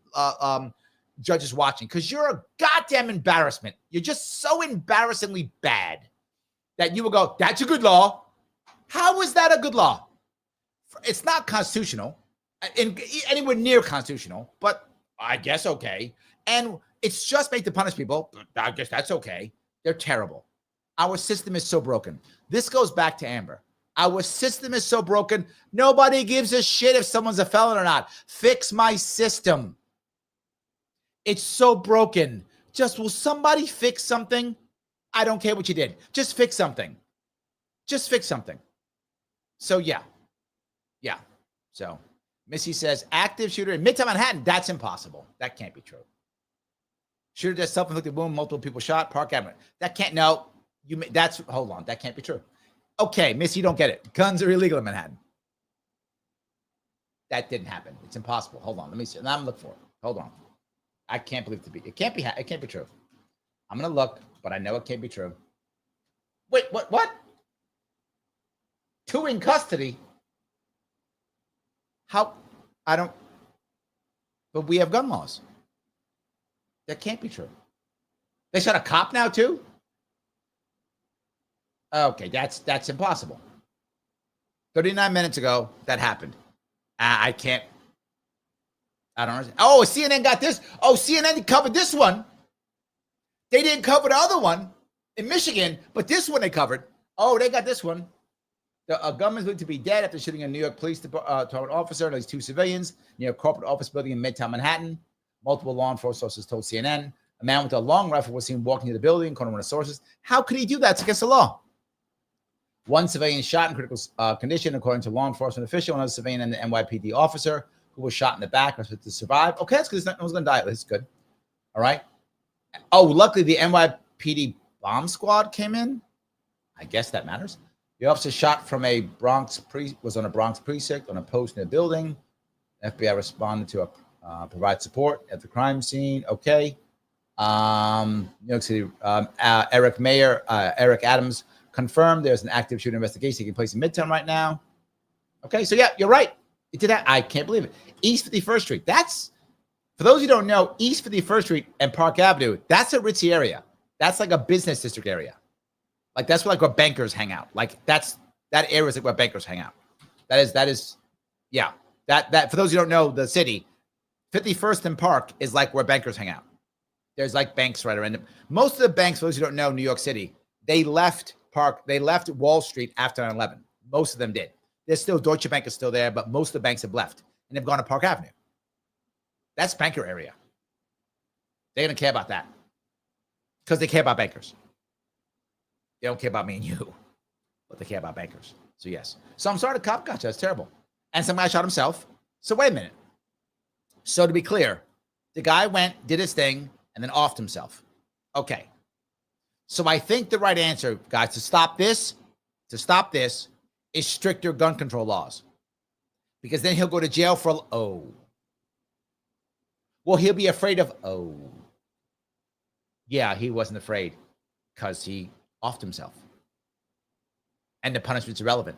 judges watching, because you're a goddamn embarrassment. You're just so embarrassingly bad that you will go, that's a good law. How is that a good law? It's not constitutional, anywhere near constitutional, but I guess okay. And it's just made to punish people. I guess that's okay. They're terrible. Our system is so broken. This goes back to Amber. Our system is so broken. Nobody gives a shit if someone's a felon or not. Fix my system. It's so broken. Just, will somebody fix something? I don't care what you did. Just fix something. Just fix something. So, yeah. Yeah. So, Missy says, active shooter in Midtown Manhattan. That's impossible. That can't be true. Shooter does self-inflicted wound, multiple people shot, Park Avenue. That can't, no. Hold on. That can't be true. Okay, Missy, you don't get it. Guns are illegal in Manhattan. That didn't happen. It's impossible. Hold on. Let me see. Now I'm looking for it. Hold on. I can't believe it can't be true. I'm going to look, but I know it can't be true. Wait, what? 2 in custody? How? But we have gun laws. That can't be true. They shot a cop now too? Okay, that's impossible. 39 minutes ago, that happened. I don't understand. Oh, CNN got this. Oh, CNN covered this one. They didn't cover the other one in Michigan, but this one they covered. Oh, they got this one. A gunman is believed to be dead after shooting a New York police department officer and at least 2 civilians near a corporate office building in Midtown Manhattan. Multiple law enforcement sources told CNN. A man with a long rifle was seen walking to the building, according to one of the sources. How could he do that? It's against the law. 1 civilian shot in critical condition, according to law enforcement official. Another civilian and the NYPD officer who was shot in the back was to survive. Okay, that's good. No one's going to die. That's good. All right. Oh, luckily the NYPD bomb squad came in. I guess that matters. The officer shot from was on a Bronx precinct on a post in the building. FBI responded to provide support at the crime scene. Okay. New York City, Eric Adams confirmed there's an active shooter investigation taking place in Midtown right now. Okay, so yeah, you're right. It did that. I can't believe it. East 51st Street. That's, for those who don't know, East 51st Street and Park Avenue, that's a ritzy area. That's like a business district area. Like that's where bankers hang out. Like that area is like where bankers hang out. That is, yeah. That for those who don't know the city, 51st and Park is like where bankers hang out. There's like banks right around it. Most of the banks, for those who don't know New York City, they left They left Wall Street after 9/11. Most of them did. There's still Deutsche Bank is still there, but most of the banks have left and they've gone to Park Avenue. That's banker area. They're going to care about that because they care about bankers. They don't care about me and you, but they care about bankers. So yes. So I'm sorry the cop got you. That's terrible. And some guy shot himself. So wait a minute. So to be clear, the guy went, did his thing, and then offed himself. Okay. So I think the right answer, guys, to stop this is stricter gun control laws. Because then he'll go to jail for, well, he'll be afraid of, yeah, he wasn't afraid because he offed himself. And the punishment's irrelevant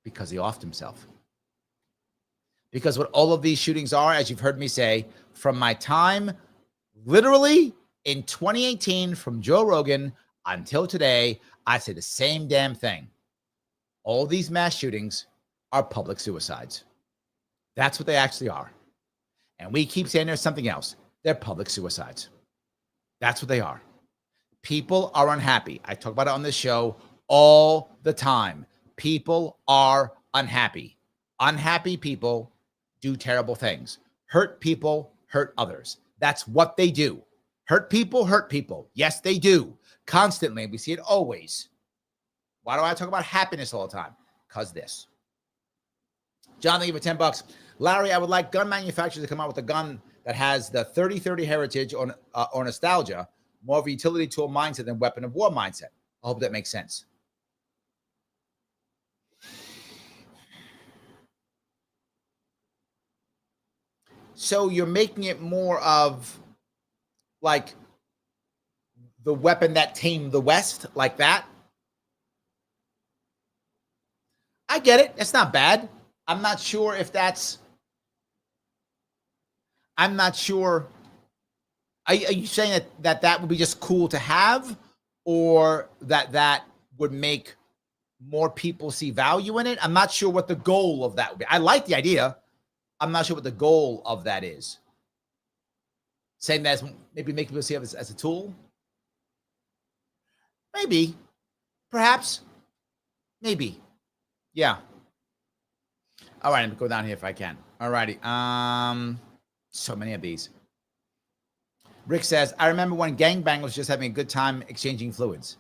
because he offed himself. Because what all of these shootings are, as you've heard me say, from my time, literally in 2018, from Joe Rogan until today, I say the same damn thing. All these mass shootings are public suicides. That's what they actually are. And we keep saying there's something else. They're public suicides. That's what they are. People are unhappy. I talk about it on this show all the time. People are unhappy. Unhappy people do terrible things. Hurt people hurt others. That's what they do. Hurt people hurt people. Yes, they do. Constantly. We see it always. Why do I talk about happiness all the time? Because this. John, thank you for $10. Larry, I would like gun manufacturers to come out with a gun that has the 30-30 heritage or nostalgia, more of a utility tool mindset than weapon of war mindset. I hope that makes sense. So you're making it more of like the weapon that tamed the West, like that? I get it. It's not bad. I'm not sure if that's... I'm not sure. Are you saying that would be just cool to have, or that would make more people see value in it? I'm not sure what the goal of that would be. I like the idea. I'm not sure what the goal of that is. Saying that maybe make people see it as a tool? Maybe. Perhaps. Maybe. Yeah. All right, I'm going to go down here if I can. All righty. So many of these. Rick says, I remember when gangbang was just having a good time exchanging fluids.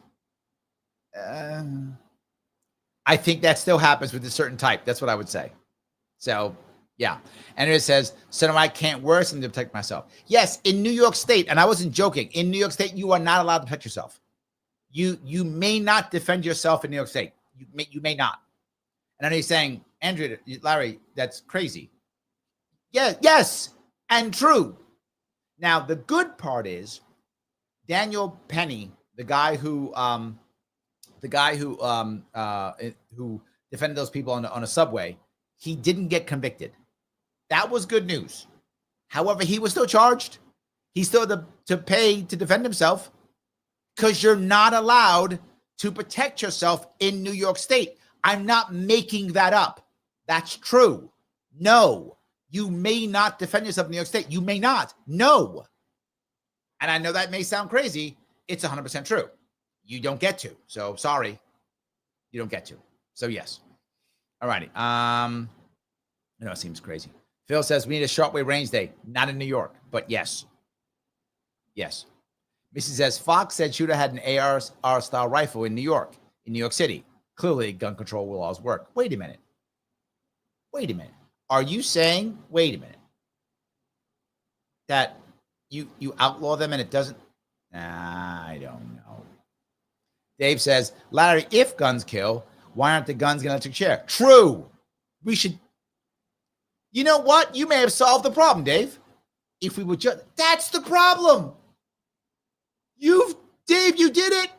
I think that still happens with a certain type. That's what I would say. So, yeah. And it says, so I can't wear something to protect myself. Yes, in New York State, and I wasn't joking, in New York State, you are not allowed to protect yourself. You may not defend yourself in New York State. You may not. And then he's saying, Andrew, Larry, that's crazy. Yeah, yes, and true. Now, the good part is Daniel Penny, the guy who defended those people on a subway, he didn't get convicted. That was good news. However, he was still charged. He still had to pay to defend himself because you're not allowed to protect yourself in New York State. I'm not making that up. That's true. No, you may not defend yourself in New York State. You may not. No. And I know that may sound crazy. It's 100% true. You don't get to. So sorry. You don't get to. So yes. All righty. It seems crazy. Phil says we need a Sharpe range day. Not in New York, but yes. Yes. Missy says Fox said shooter had an AR style rifle in New York City. Clearly, gun control laws work. Wait a minute. Are you saying, wait a minute, that you outlaw them and it doesn't? I don't know. Dave says, Larry, if guns kill, why aren't the guns in an electric chair? True. We should. You know what? You may have solved the problem, Dave. If we would just, that's the problem. Dave, you did it.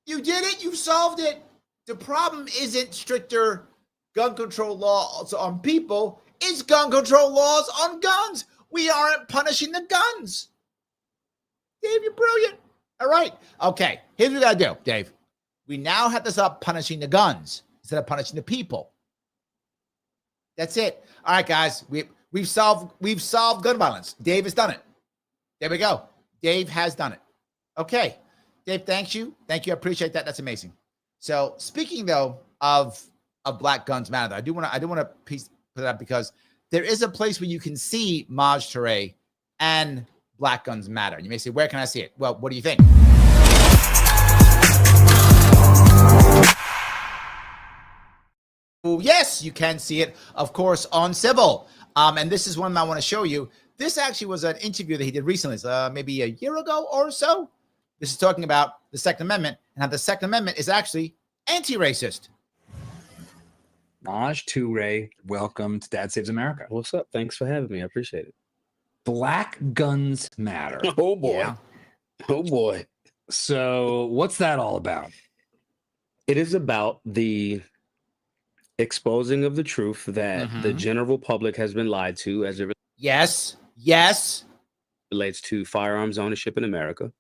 You did it. You solved it. The problem isn't stricter gun control laws on people. It's gun control laws on guns. We aren't punishing the guns. Dave, you're brilliant. All right. Okay. Here's what we got to do, Dave. We now have to stop punishing the guns instead of punishing the people. That's it. All right, guys. We've solved gun violence. Dave has done it. There we go. Dave has done it. Okay. Dave, thank you. I appreciate that. That's amazing. So speaking though of Black Guns Matter, I do want to put that because there is a place where you can see Maj Toure and Black Guns Matter. You may say, where can I see it? Well, what do you think? Well, yes, you can see it, of course, on Civil. And this is one I want to show you. This actually was an interview that he did recently, maybe a year ago or so. This is talking about the Second Amendment and how the Second Amendment is actually anti-racist. Maj Toure, welcome to Dad Saves America. What's up? Thanks for having me. I appreciate it. Black Guns Matter. Oh, boy. Yeah. Oh, boy. So what's that all about? It is about the exposing of the truth that the general public has been lied to as it yes relates to firearms ownership in America.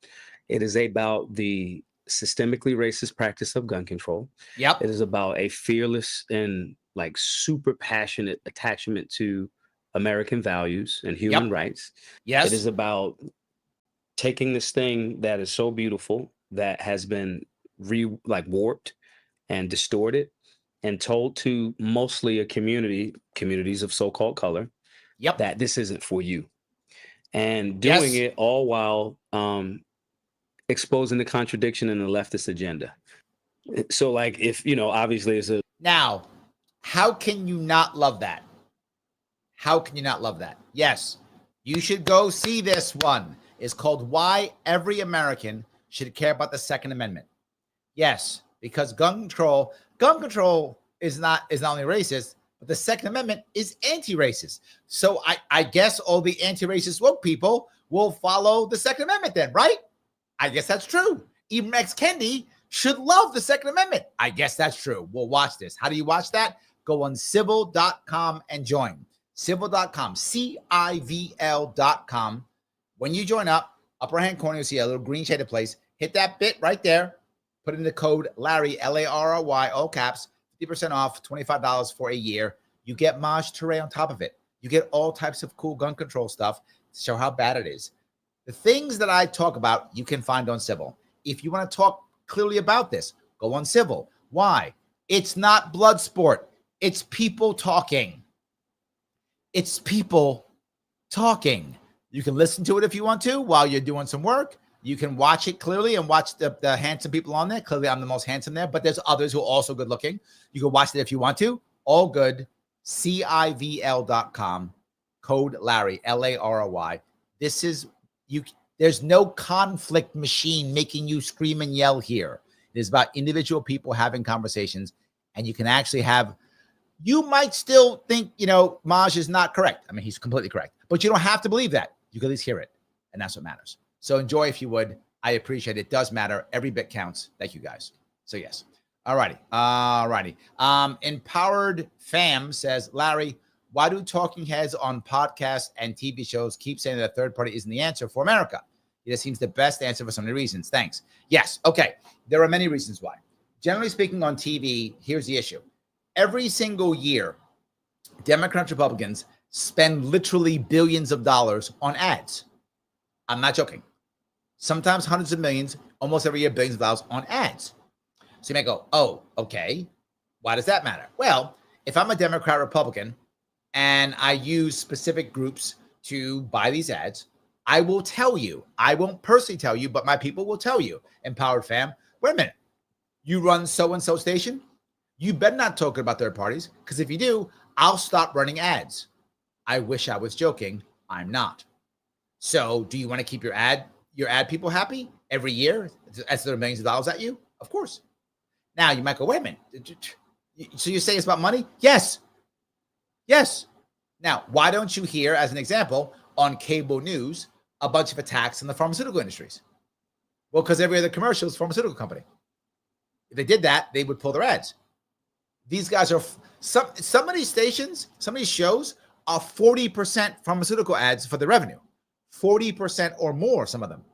It is about the systemically racist practice of gun control. Yep. It is about a fearless and like super passionate attachment to American values and human rights. Yes. It is about taking this thing that is so beautiful that has been warped and distorted and told to mostly communities of so-called color, that this isn't for you. And doing it all while exposing the contradiction in the leftist agenda. So like, if, obviously it's a... Now, how can you not love that? How can you not love that? Yes, you should go see this one. It's called Why Every American Should Care About the Second Amendment. Yes, because gun control is not only racist, but the Second Amendment is anti-racist. So I guess all the anti-racist woke people will follow the Second Amendment then, right? I guess that's true. Even Max Kendi should love the Second Amendment. I guess that's true. We'll watch this. How do you watch that? Go on civil.com and join. Civil.com, CIVL.com. When you join up, upper hand corner, you'll see a little green shaded place. Hit that bit right there. Put in the code Larry, Larry, all caps, 50% off, $25 for a year. You get Maj Toure on top of it. You get all types of cool gun control stuff to show how bad it is. The things that I talk about, you can find on Civil. If you want to talk clearly about this, go on Civil. Why? It's not blood sport. It's people talking. It's people talking. You can listen to it if you want to while you're doing some work. You can watch it clearly and watch the handsome people on there. Clearly, I'm the most handsome there, but there's others who are also good looking. You can watch it if you want to. All good. CIVL.com. Code Larry, Larry. This is you. There's no conflict machine making you scream and yell here. It is about individual people having conversations, and you can actually have. You might still think, Maj is not correct. I mean, he's completely correct, but you don't have to believe that. You can at least hear it, and that's what matters. So enjoy if you would. I appreciate it. It does matter. Every bit counts. Thank you, guys. So yes. All righty. Empowered Fam says, Larry, why do talking heads on podcasts and TV shows keep saying that a third party isn't the answer for America? It seems the best answer for so many reasons. Thanks. Yes. Okay. There are many reasons why. Generally speaking, on TV, here's the issue. Every single year, Democrats, Republicans spend literally billions of dollars on ads. I'm not joking. Sometimes hundreds of millions, almost every year, billions of dollars on ads. So you may go, oh, okay. Why does that matter? Well, if I'm a Democrat, Republican, and I use specific groups to buy these ads, I will tell you. I won't personally tell you, but my people will tell you. Empowered Fam, wait a minute. You run so-and-so station? You better not talk about third parties, because if you do, I'll stop running ads. I wish I was joking. I'm not. So do you want to keep your ad people happy every year as there are millions of dollars at you? Of course. Now you might go, wait a minute. So you say it's about money? Yes. Yes. Now, why don't you hear, as an example, on cable news, a bunch of attacks on the pharmaceutical industries? Well, because every other commercial is a pharmaceutical company. If they did that, they would pull their ads. These guys are some of these stations, some of these shows are 40% pharmaceutical ads for the revenue. 40% or more, some of them.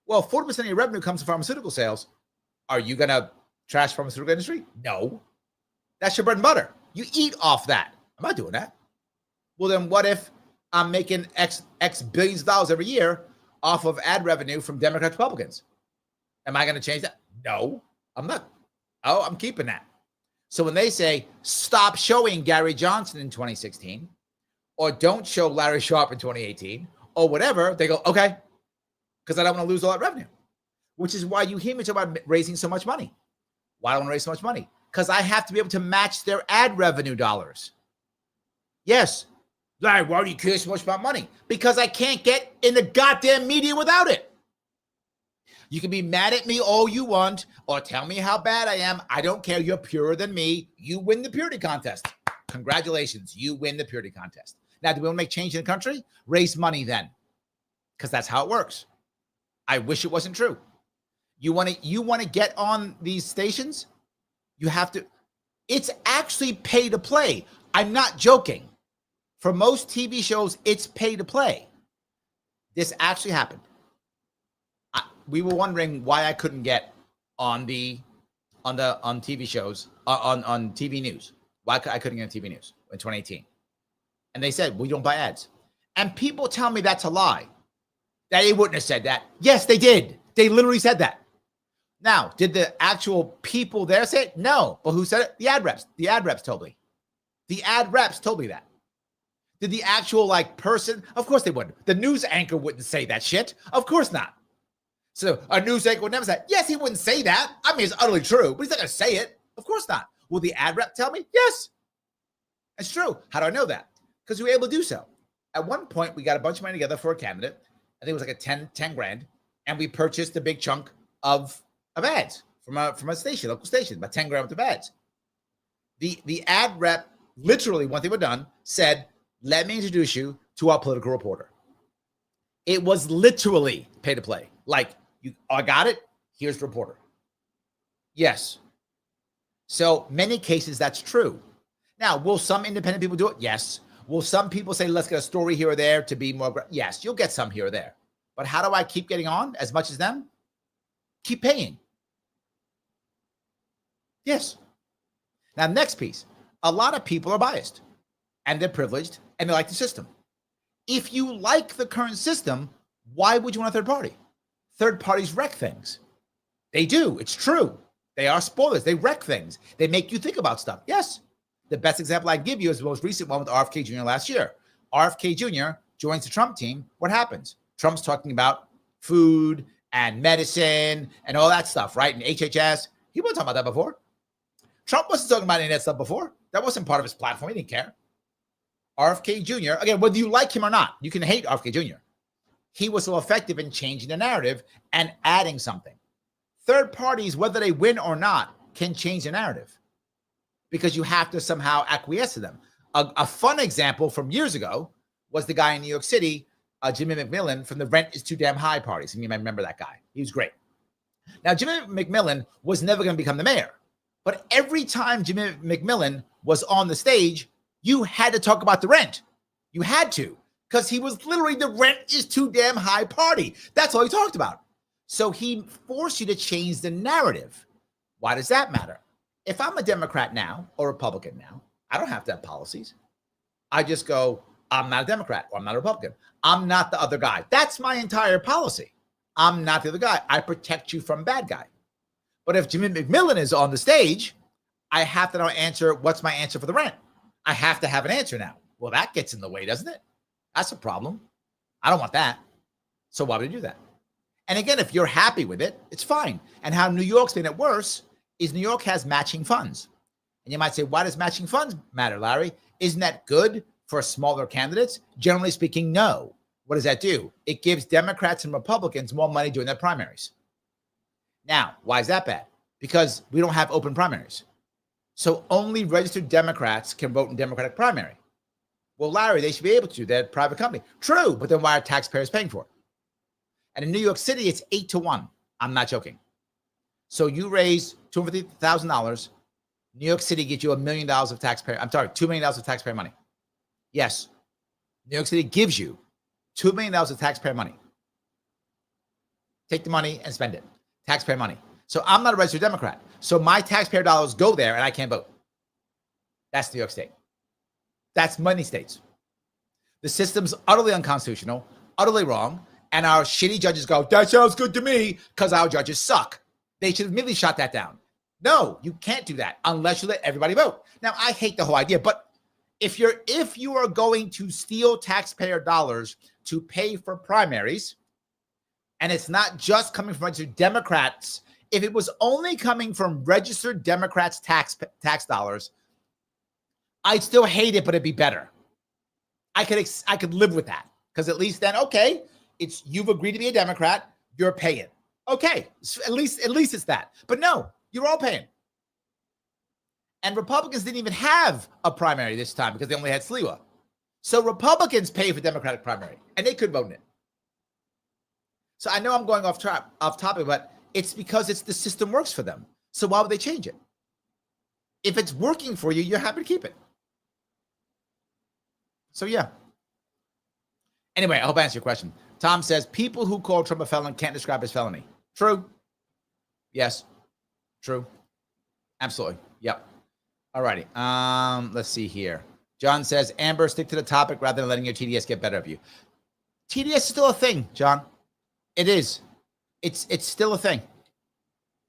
Well, 40% of your revenue comes from pharmaceutical sales. Are you going to trash pharmaceutical industry? No. That's your bread and butter. You eat off that. I'm not doing that. Well, then what if I'm making X billions of dollars every year off of ad revenue from Democrats, Republicans? Am I going to change that? No, I'm not. Oh, I'm keeping that. So when they say stop showing Gary Johnson in 2016, or don't show Larry Sharpe in 2018, or whatever, they go, okay, because I don't want to lose all that revenue, which is why you hear me talk about raising so much money. Why do I want to raise so much money? Because I have to be able to match their ad revenue dollars. Yes. Larry, why do you care so much about money? Because I can't get in the goddamn media without it. You can be mad at me all you want, or tell me how bad I am. I don't care. You're purer than me. You win the purity contest. Congratulations. You win the purity contest. Now, do we want to make change in the country? Raise money then, because that's how it works. I wish it wasn't true. You want to get on these stations? You have to. It's actually pay to play. I'm not joking. For most TV shows, it's pay to play. This actually happened. We were wondering why I couldn't get on TV shows, on TV news. Why I couldn't get on TV news in 2018. And they said, we don't buy ads. And people tell me that's a lie. That they wouldn't have said that. Yes, they did. They literally said that. Now, did the actual people there say it? No. But who said it? The ad reps. The ad reps told me. The ad reps told me that. Did the actual person? Of course they wouldn't. The news anchor wouldn't say that shit. Of course not. So a news anchor would never say, yes, he wouldn't say that. I mean, it's utterly true, but he's not going to say it. Of course not. Will the ad rep tell me? Yes. It's true. How do I know that? Because we were able to do so. At one point, we got a bunch of money together for a candidate. I think it was like a 10 grand. And we purchased a big chunk of ads from a station, local station, about 10 grand worth of ads. The ad rep, literally, once they were done, said, let me introduce you to our political reporter. It was literally pay to play. I got it. Here's the reporter. Yes. So many cases that's true. Now, will some independent people do it? Yes. Will some people say, let's get a story here or there to be more? Yes, you'll get some here or there. But how do I keep getting on as much as them? Keep paying. Yes. Now, next piece. A lot of people are biased and they're privileged and they like the system. If you like the current system, why would you want a third party? Third parties wreck things. They do. It's true. They are spoilers. They wreck things. They make you think about stuff. Yes. The best example I can give you is the most recent one with RFK Jr. last year. RFK Jr. joins the Trump team. What happens? Trump's talking about food and medicine and all that stuff, right? And HHS. He wasn't talking about that before. Trump wasn't talking about any of that stuff before. That wasn't part of his platform. He didn't care. RFK Jr., again, whether you like him or not, you can hate RFK Jr. He was so effective in changing the narrative and adding something. Third parties, whether they win or not, can change the narrative because you have to somehow acquiesce to them. A fun example from years ago was the guy in New York City, Jimmy McMillan, from the Rent is Too Damn High parties. You might remember that guy. He was great. Now, Jimmy McMillan was never going to become the mayor. But every time Jimmy McMillan was on the stage, you had to talk about the rent. You had to, because he was literally the Rent is Too Damn High party. That's all he talked about. So he forced you to change the narrative. Why does that matter? If I'm a Democrat now or Republican now, I don't have to have policies. I just go, I'm not a Democrat or I'm not a Republican. I'm not the other guy. That's my entire policy. I'm not the other guy. I protect you from bad guy. But if Jimmy McMillan is on the stage, I have to now answer, what's my answer for the rent? I have to have an answer now. Well, that gets in the way, doesn't it? That's a problem. I don't want that. So why would I do that? And again, if you're happy with it, it's fine. And how New York's made it worse is New York has matching funds. And you might say, why does matching funds matter, Larry? Isn't that good for smaller candidates? Generally speaking, no. What does that do? It gives Democrats and Republicans more money during their primaries. Now, why is that bad? Because we don't have open primaries. So only registered Democrats can vote in Democratic primary. Well, Larry, they should be able to. They're a private company. True, but then why are taxpayers paying for it? And in New York City, it's 8-1. I'm not joking. So you raise $250,000. New York City gets you $1 million of taxpayer. I'm sorry, $2 million of taxpayer money. Yes. New York City gives you $2 million of taxpayer money. Take the money and spend it. Taxpayer money. So I'm not a registered Democrat. So my taxpayer dollars go there and I can't vote. That's New York State. That's many states. The system's utterly unconstitutional, utterly wrong. And our shitty judges go, that sounds good to me, because our judges suck. They should have immediately shot that down. No, you can't do that unless you let everybody vote. Now, I hate the whole idea, but if you are going to steal taxpayer dollars to pay for primaries, and it's not just coming from registered Democrats, if it was only coming from registered Democrats' tax dollars, I'd still hate it, but it'd be better. I could live with that, because at least then, okay, it's you've agreed to be a Democrat, you're paying. Okay, at least it's that. But no, you're all paying. And Republicans didn't even have a primary this time because they only had Sliwa. So Republicans pay for Democratic primary, and they could vote in it. So I know I'm going off topic, but it's because the system works for them. So why would they change it? If it's working for you, you're happy to keep it. So yeah. Anyway, I hope I answered your question. Tom says, people who call Trump a felon can't describe his felony. True. Yes. True. Absolutely. Yep. All righty. Let's see here. John says, Amber, stick to the topic rather than letting your TDS get better of you. TDS is still a thing, John. It is. It's still a thing.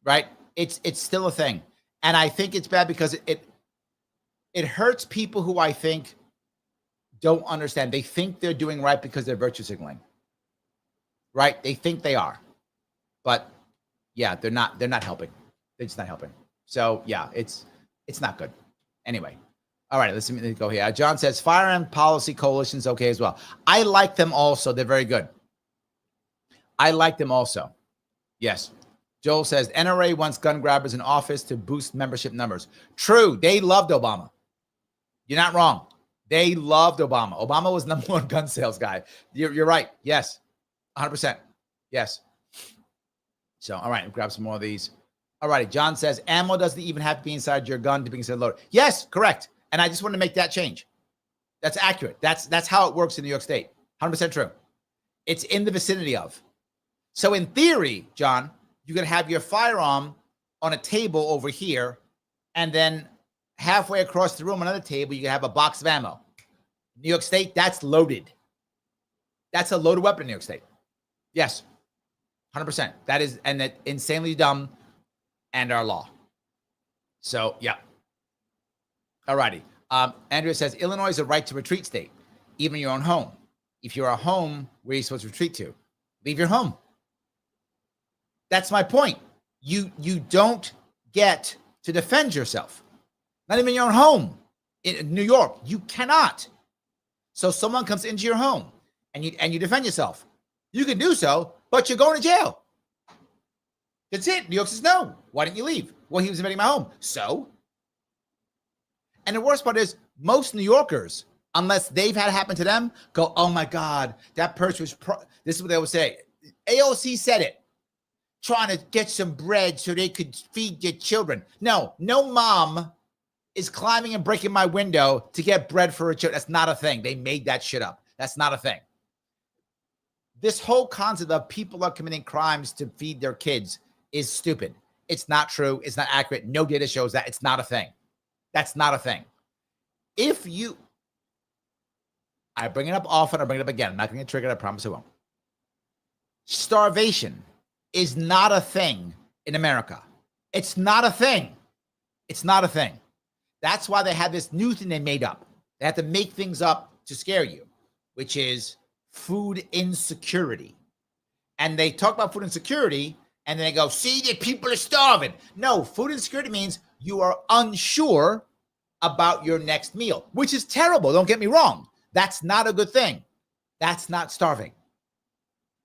Right? It's still a thing. And I think it's bad because it hurts people who I think don't understand. They think they're doing right because they're virtue signaling. Right? They think they are. But yeah, they're not helping. They're just not helping. So yeah, it's not good. Anyway. All right, let's go here. John says firearm policy coalition's okay as well. I like them also. They're very good. I like them also. Yes. Joel says NRA wants gun grabbers in office to boost membership numbers. True. They loved Obama. You're not wrong. They loved Obama. Obama was number one gun sales guy. You're right. Yes. 100%. Yes. So, all right, grab some more of these. All righty. John says ammo doesn't even have to be inside your gun to be considered loaded. Yes, correct. And I just want to make that change. That's accurate. That's how it works in New York State. 100% true. It's in the vicinity of. So in theory, John, you could have your firearm on a table over here, and then halfway across the room, another table, you can have a box of ammo. New York State, that's loaded. That's a loaded weapon in New York State. Yes, 100%. That is, and that insanely dumb and our law. So, yeah. All righty. Andrea says, Illinois is a right to retreat state, even your own home. If you're at home, where are you supposed to retreat to? Leave your home. That's my point. You don't get to defend yourself. Not even your own home. In New York, you cannot. So someone comes into your home and you defend yourself. You can do so, but you're going to jail. That's it. New York says, no. Why didn't you leave? Well, he was invading my home. So? And the worst part is most New Yorkers, unless they've had it happen to them, go, oh my God, that person was, this is what they would say. AOC said it, trying to get some bread so they could feed their children. No mom is climbing and breaking my window to get bread for her children. That's not a thing. They made that shit up. That's not a thing. This whole concept of people are committing crimes to feed their kids is stupid. It's not true. It's not accurate. No data shows that. It's not a thing. That's not a thing. I bring it up often, I bring it up again. I'm not going to get triggered. I promise I won't. Starvation is not a thing in America. It's not a thing. It's not a thing. That's why they have this new thing they made up. They have to make things up to scare you, which is food insecurity. And they talk about food insecurity, and then they go, see, the people are starving. No, food insecurity means you are unsure about your next meal, which is terrible. Don't get me wrong. That's not a good thing. That's not starving.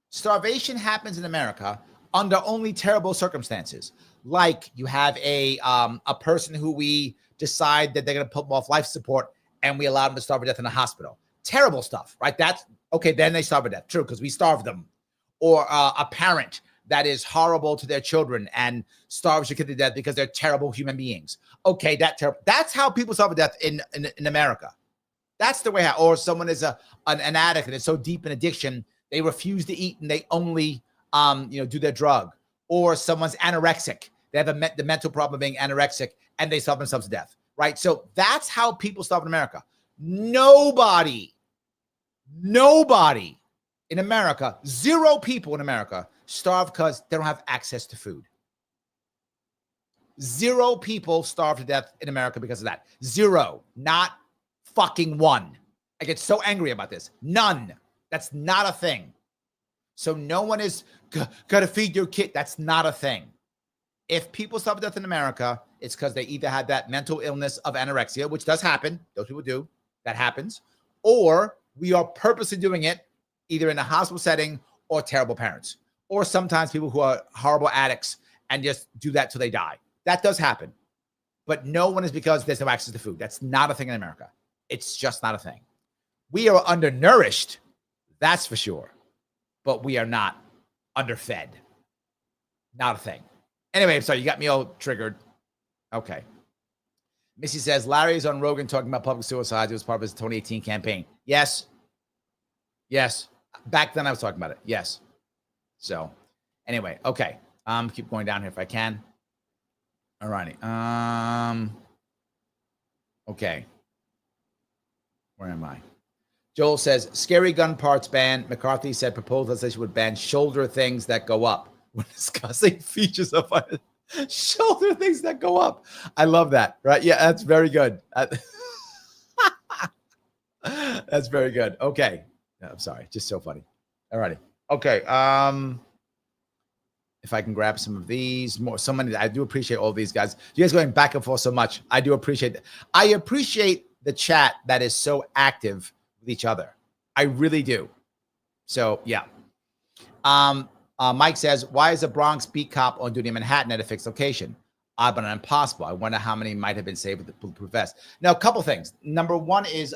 Starvation happens in America under only terrible circumstances. Like you have a person who we decide that they're going to put them off life support and we allow them to starve to death in a hospital. Terrible stuff, right? That's okay. Then they starve to death. True, because we starve them. Or a parent that is horrible to their children and starves their kid to death because they're terrible human beings. Okay, that's how people starve to death in America. That's the way how, or someone is an addict and is so deep in addiction, they refuse to eat and they only, do their drug. Or someone's anorexic. They have the mental problem of being anorexic and they starve themselves to death, right? So that's how people starve in America. Nobody in America, 0 people in America starve because they don't have access to food. 0 people starved to death in America because of that. 0, not fucking 1. I get so angry about this. None. That's not a thing. So no one is got to feed your kid. That's not a thing. If people starve to death in America, it's because they either had that mental illness of anorexia, which does happen. Those people do. That happens. Or we are purposely doing it either in a hospital setting or terrible parents. Or sometimes people who are horrible addicts and just do that till they die. That does happen. But no one is because there's no access to food. That's not a thing in America. It's just not a thing. We are undernourished. That's for sure. But we are not underfed. Not a thing. Anyway, I'm sorry, you got me all triggered. Okay. Missy says, Larry is on Rogan talking about public suicide. It was part of his 2018 campaign. Yes. Yes. Back then I was talking about it. Yes. So anyway, okay. Keep going down here if I can. All righty. Okay. Where am I? Joel says, scary gun parts ban. McCarthy said proposed legislation would ban shoulder things that go up when discussing features of shoulder things that go up. I love that. Right? Yeah, that's very good. That's very good. Okay. I'm sorry. Just so funny. All righty. Okay. If I can grab some of these more, so many. I do appreciate all these guys. You guys going back and forth so much. I do appreciate that. I appreciate the chat that is so active with each other. I really do. So yeah. Mike says, why is a Bronx beat cop on duty in Manhattan at a fixed location? Odd but impossible. I wonder how many might have been saved with the bulletproof vest. Now, a couple things. Number one is,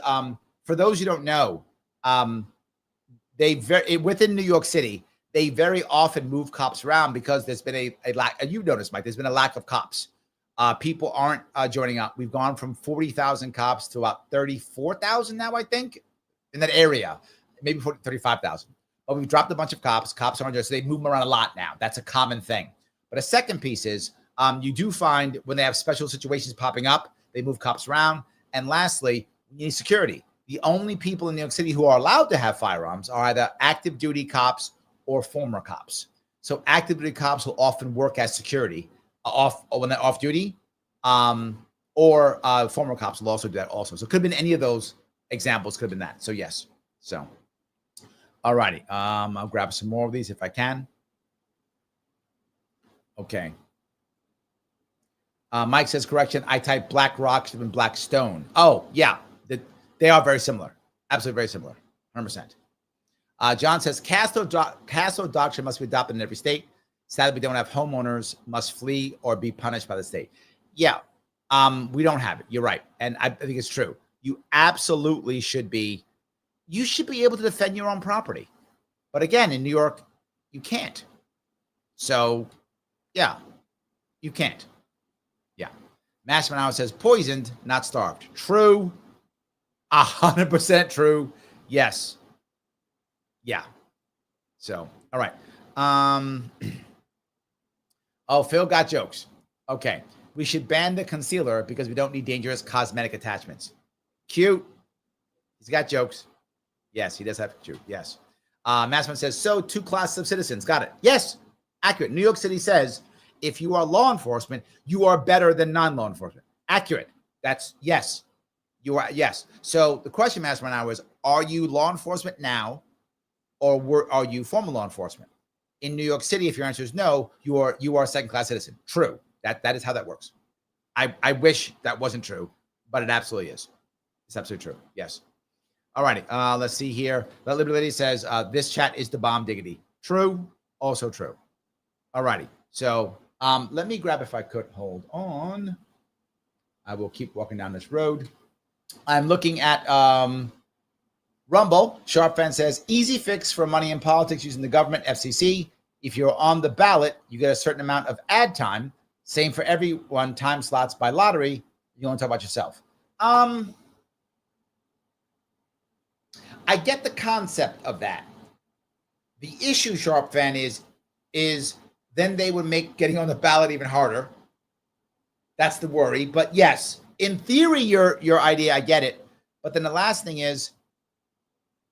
for those who don't know, within New York City, they very often move cops around because there's been a lack. You've noticed, Mike, there's been a lack of cops. People aren't joining up. We've gone from 40,000 cops to about 34,000 now, I think, in that area. Maybe 35,000. But we've dropped a bunch of cops. Cops aren't just, they move them around a lot now. That's a common thing. But a second piece is you do find when they have special situations popping up, they move cops around. And lastly, you need security. The only people in New York City who are allowed to have firearms are either active duty cops or former cops. So active duty cops will often work as security when they're off duty, or former cops will also do that also. So it could have been any of those examples, could have been that. So yes. So, all righty. I'll grab some more of these if I can. Okay. Mike says, correction, I typed black rock, should have been black stone. Oh, yeah. They are very similar. Absolutely very similar. 100%. John says, castle doctrine must be adopted in every state. Sadly, we don't have homeowners must flee or be punished by the state. Yeah, we don't have it. You're right. And I think it's true. You absolutely should be. You should be able to defend your own property. But again, in New York, you can't. So, yeah, you can't. Yeah. Masterman says, poisoned, not starved. True. 100% true. Yes. Yeah. So, all right. Oh, Phil got jokes. Okay. We should ban the concealer because we don't need dangerous cosmetic attachments. Cute. He's got jokes. Yes, he does have cute. Yes. Massman says, so 2 classes of citizens. Got it. Yes. Accurate. New York City says, if you are law enforcement, you are better than non-law enforcement. Accurate. That's yes. You are. Yes. So the question, Massman, now is, are you law enforcement now? Or are you former law enforcement? In New York City, if your answer is no, you are a second-class citizen. True. That is how that works. I wish that wasn't true, but it absolutely is. It's absolutely true. Yes. All righty. Let's see here. The Liberty Lady says, this chat is the bomb diggity. True. Also true. All righty. So let me grab, if I could, hold on. I will keep walking down this road. I'm looking at Rumble. Sharpe fan says, easy fix for money in politics using the government, FCC. If you're on the ballot, you get a certain amount of ad time. Same for everyone. Time slots by lottery. You want to talk about yourself. I get the concept of that. The issue, Sharpe fan, is then they would make getting on the ballot even harder. That's the worry. But yes, in theory, your idea, I get it. But then the last thing is,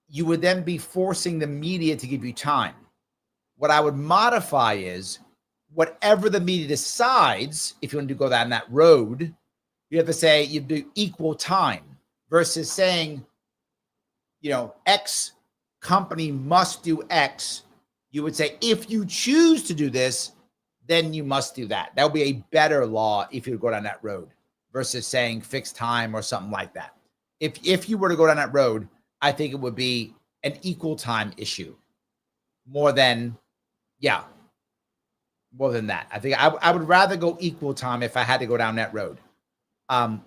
you would then be forcing the media to give you time. What I would modify is whatever the media decides, if you want to go down that road, you have to say you do equal time versus saying, X company must do X. You would say, if you choose to do this, then you must do that. That would be a better law if you go down that road versus saying fixed time or something like that. If you were to go down that road, I think it would be an equal time issue more than that. I think I would rather go equal time if I had to go down that road,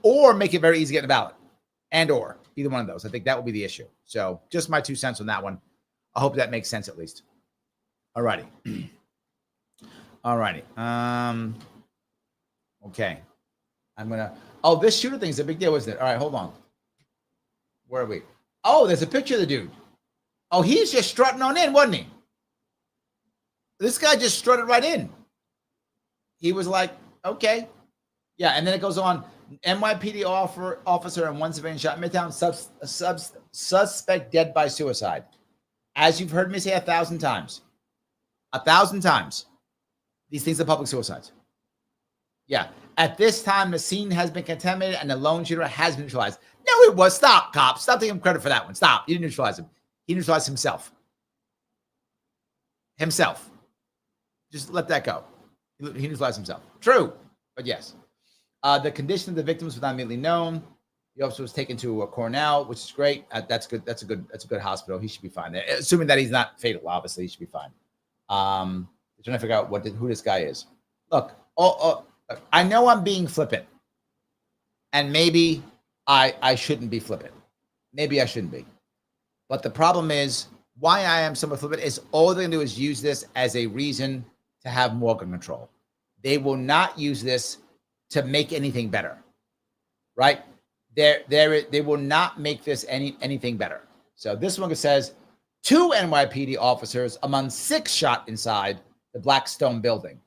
or make it very easy to get in the ballot, or either one of those. I think that would be the issue. So just my 2 cents on that one. I hope that makes sense at least. All righty. Okay. This shooter thing is a big deal, isn't it? All right, hold on. Where are we? Oh, there's a picture of the dude. Oh, he's just strutting on in, wasn't he? This guy just strutted right in. He was like, okay. Yeah, and then it goes on. NYPD officer and one civilian shot in Midtown. Suspect dead by suicide. As you've heard me say 1,000 times. 1,000 times. These things are public suicides. Yeah. At this time, the scene has been contaminated and the lone shooter has been neutralized. No, it was. Stop, cops. Stop taking him credit for that one. Stop. You didn't neutralize him. He neutralized himself. Just let that go. He neutralized himself. True. But yes. The condition of the victims was not immediately known. The officer was taken to Cornell, which is great. That's good. That's a good hospital. He should be fine there. Assuming that he's not fatal, obviously, he should be fine. Trying to figure out who this guy is. Look, I know I'm being flippant, and maybe I shouldn't be flippant. Maybe I shouldn't be. But the problem is, why I am somewhat flippant is all they're going to do is use this as a reason to have more gun control. They will not use this to make anything better, right? They will not make this anything better. So this one says, 2 NYPD officers among 6 shot inside the Blackstone building.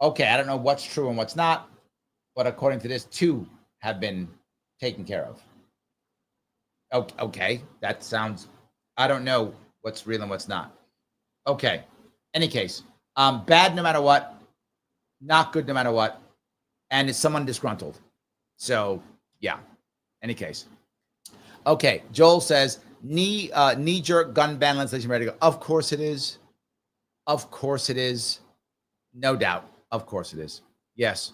Okay, I don't know what's true and what's not, but according to this, 2 have been taken care of. Okay, that sounds, I don't know what's real and what's not. Okay, any case, bad no matter what, not good no matter what, and it's someone disgruntled. So, yeah, any case. Okay, Joel says, knee-jerk gun ban legislation ready to go. Of course it is. Of course it is. No doubt. Of course it is. Yes.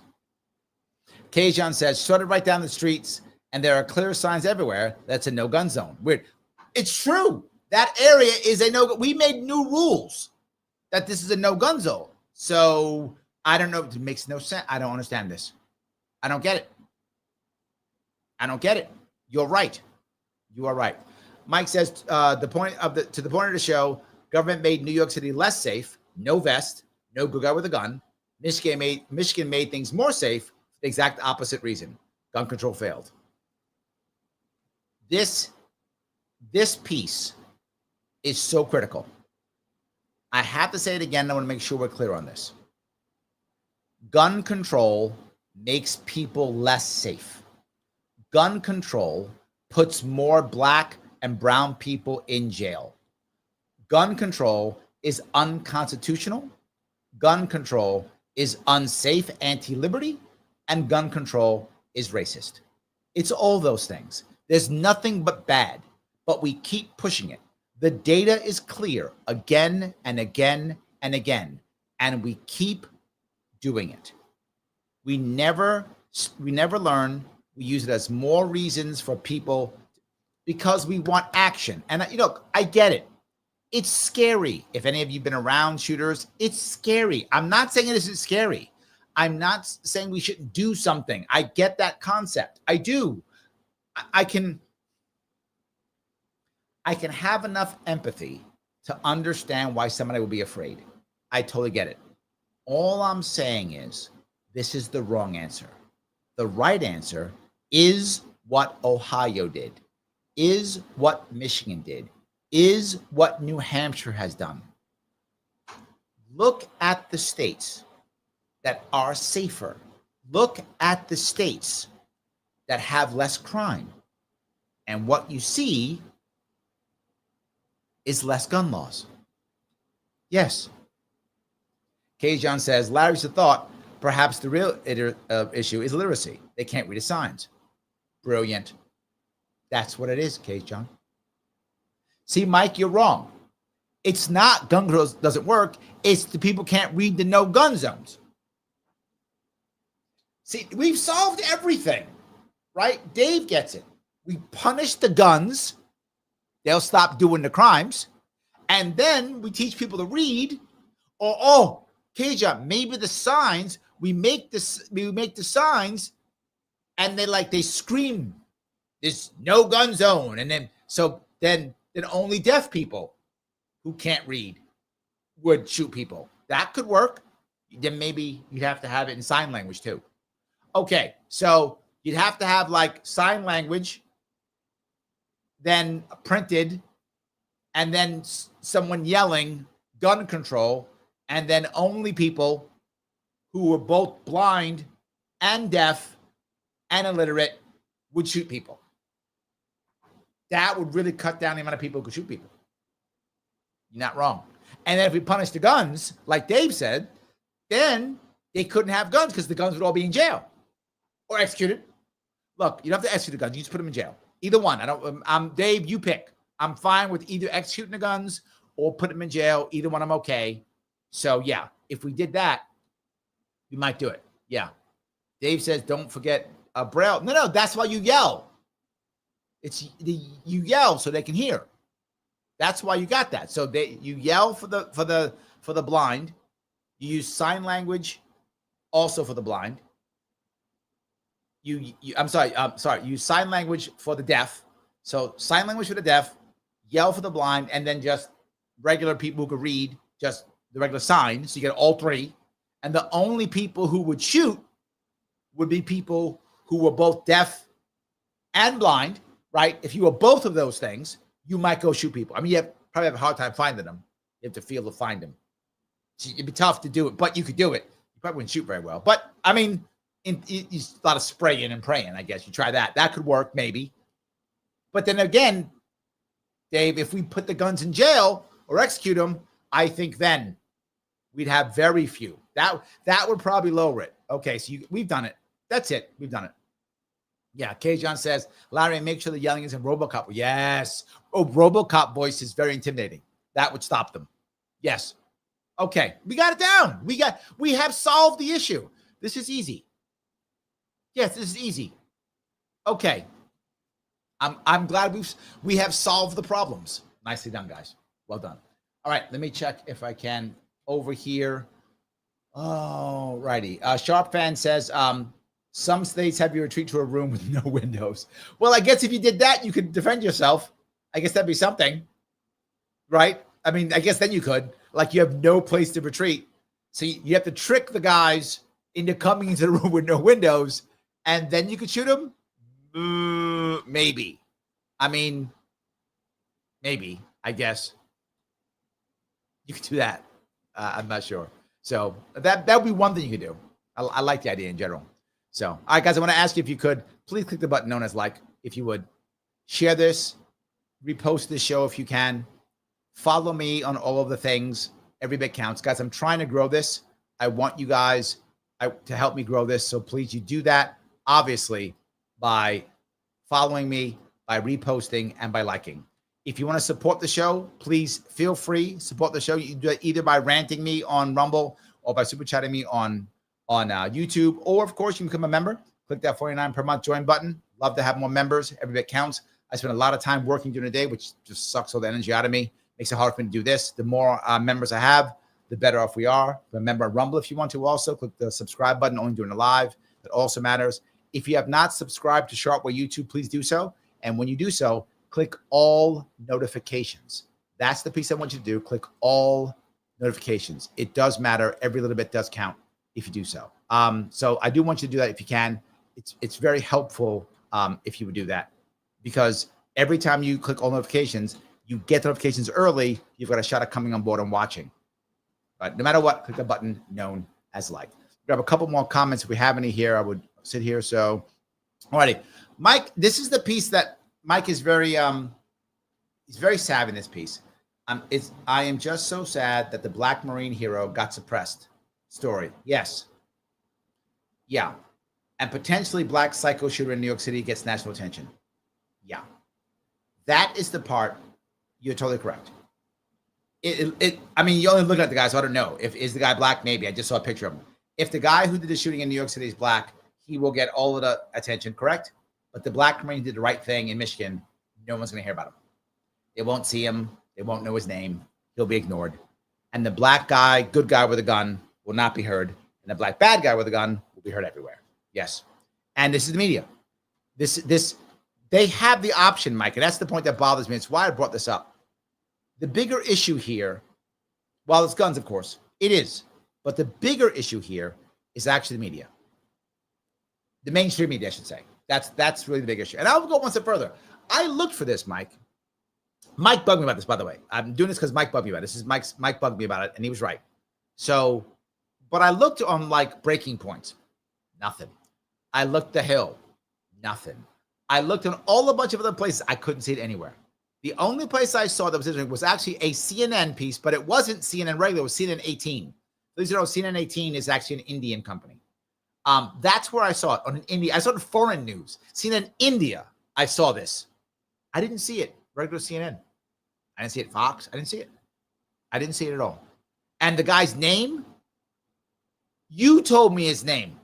Kajan says, shut it right down the streets, and there are clear signs everywhere that's a no-gun zone. Weird. It's true. That area is a no. We made new rules that this is a no-gun zone. So I don't know. It makes no sense. I don't understand this. I don't get it. I don't get it. You're right. You are right. Mike says, to the point of the show, government made New York City less safe. No vest. No good guy with a gun. Michigan made things more safe for the exact opposite reason. Gun control failed. This piece is so critical. I have to say it again. I want to make sure we're clear on this. Gun control makes people less safe. Gun control puts more black and brown people in jail. Gun control is unconstitutional. Gun control is unsafe, anti-liberty, and gun control is racist. It's all those things. There's nothing but bad, but we keep pushing it. The data is clear again and again and again, and we keep doing it. We never learn. We use it as more reasons for people because we want action. And I get it. It's scary. If any of you have been around shooters, it's scary. I'm not saying it isn't scary. I'm not saying we shouldn't do something. I get that concept. I do. I can have enough empathy to understand why somebody would be afraid. I totally get it. All I'm saying is this is the wrong answer. The right answer is what Ohio did, is what Michigan did, is what New Hampshire has done. Look at the states that are safer. Look at the states that have less crime. And what you see is less gun laws. Yes. Kajon says, Larry's the thought. Perhaps the real issue is literacy. They can't read the signs. Brilliant. That's what it is, Kajon. See, Mike, you're wrong. It's not gun control doesn't work. It's the people can't read the no gun zones. See, we've solved everything, right? Dave gets it. We punish the guns. They'll stop doing the crimes. And then we teach people to read. Or, Kaja, maybe the signs, we make the signs and they scream, there's no gun zone. And then only deaf people who can't read would shoot people. That could work. Then maybe you'd have to have it in sign language too. Okay, so you'd have to have sign language, then printed, and then someone yelling gun control, and then only people who were both blind and deaf and illiterate would shoot people. That would really cut down the amount of people who could shoot people. You're not wrong. And then if we punish the guns, like Dave said, then they couldn't have guns because the guns would all be in jail or executed. Look, you don't have to execute the guns. You just put them in jail. Either one. Dave, you pick. I'm fine with either executing the guns or put them in jail. Either one, I'm okay. So, yeah, if we did that, we might do it. Yeah. Dave says, don't forget Braille. No, that's why you yell. You yell so they can hear. That's why you got that. So you yell for the blind. You use sign language also for the blind. You use sign language for the deaf. So sign language for the deaf, yell for the blind, and then just regular people who could read, just the regular sign. So you get all three. And the only people who would shoot would be people who were both deaf and blind, right? If you were both of those things, you might go shoot people. I mean, you probably have a hard time finding them. You have to feel to find them. So it'd be tough to do it, but you could do it. You probably wouldn't shoot very well. But, I mean, a lot of spraying and praying, I guess. You try that. That could work, maybe. But then again, Dave, if we put the guns in jail or execute them, I think then we'd have very few. That would probably lower it. Okay, so we've done it. That's it. We've done it. Yeah, Kajon says, Larry, make sure the yelling is in RoboCop. Yes. Oh, RoboCop voice is very intimidating. That would stop them. Yes. Okay, we got it down. We have solved the issue. This is easy. Yes, this is easy. Okay. I'm glad we have solved the problems. Nicely done, guys. Well done. All right, let me check if I can over here. Oh, righty. Sharpe fan says, some states have you retreat to a room with no windows. Well, I guess if you did that, you could defend yourself. I guess that'd be something, right? I mean, I guess then you could. You have no place to retreat. So you have to trick the guys into coming into the room with no windows, and then you could shoot them? Maybe. I mean, maybe, I guess. You could do that. I'm not sure. So that would be one thing you could do. I like the idea in general. So, all right, guys, I want to ask you if you could, please click the button known as like, if you would. Share this, repost this show if you can. Follow me on all of the things. Every bit counts. Guys, I'm trying to grow this. I want you guys to help me grow this. So please, you do that, obviously, by following me, by reposting, and by liking. If you want to support the show, please feel free. Support the show. You can do it either by ranting me on Rumble or by super chatting me on YouTube. Or, of course, you can become a member. Click that $49 per month join button. Love to have more members. Every bit counts. I spend a lot of time working during the day, which just sucks all the energy out of me. Makes it hard for me to do this. The more members I have, the better off we are. Remember Rumble if you want to also. Click the subscribe button only during the live. That also matters. If you have not subscribed to Sharpe or YouTube, please do so. And when you do so, click all notifications. That's the piece I want you to do. Click all notifications. It does matter. Every little bit does count if you do so. So I do want you to do that if you can. It's very helpful if you would do that, because every time you click all notifications, you get notifications early. You've got a shot at coming on board and watching. But no matter what, click the button known as like. Grab a couple more comments if we have any here. I would sit here. So, alrighty, Mike. This is the piece that Mike is very he's very savvy in this piece. I am just so sad that the Black Marine hero got suppressed. story. Yes. Yeah. And potentially black psycho shooter in New York City gets national attention. Yeah. That is the part. You're totally correct. I mean, you're only looking at the guy, so I don't know. Is the guy black? Maybe. I just saw a picture of him. If the guy who did the shooting in New York City is black, he will get all of the attention, correct? But the black Marine did the right thing in Michigan. No one's going to hear about him. They won't see him. They won't know his name. He'll be ignored. And the black guy, good guy with a gun, will not be heard. And the black bad guy with a gun will be heard everywhere. Yes. And this is the media. They have the option, Mike, and that's the point that bothers me. It's why I brought this up. The bigger issue here, while it's guns, of course, it is. But the bigger issue here is actually the media. The mainstream media, I should say. That's really the big issue. And I'll go one step further. I looked for this, Mike. Mike bugged me about this, by the way. I'm doing this because Mike bugged me about it. This is Mike bugged me about it, and he was right. So, but I looked on like breaking points. Nothing. I looked the Hill. Nothing. I looked in a bunch of other places. I couldn't see it anywhere. The only place I saw that was interesting was actually a CNN piece, but it wasn't CNN regular. It was CNN 18. Please know CNN 18 is actually an Indian company. That's where I saw it on an India. I saw it in foreign news. CNN India. I saw this. I didn't see it. Regular CNN. I didn't see it. Fox. I didn't see it. I didn't see it at all. And the guy's name, you told me his name.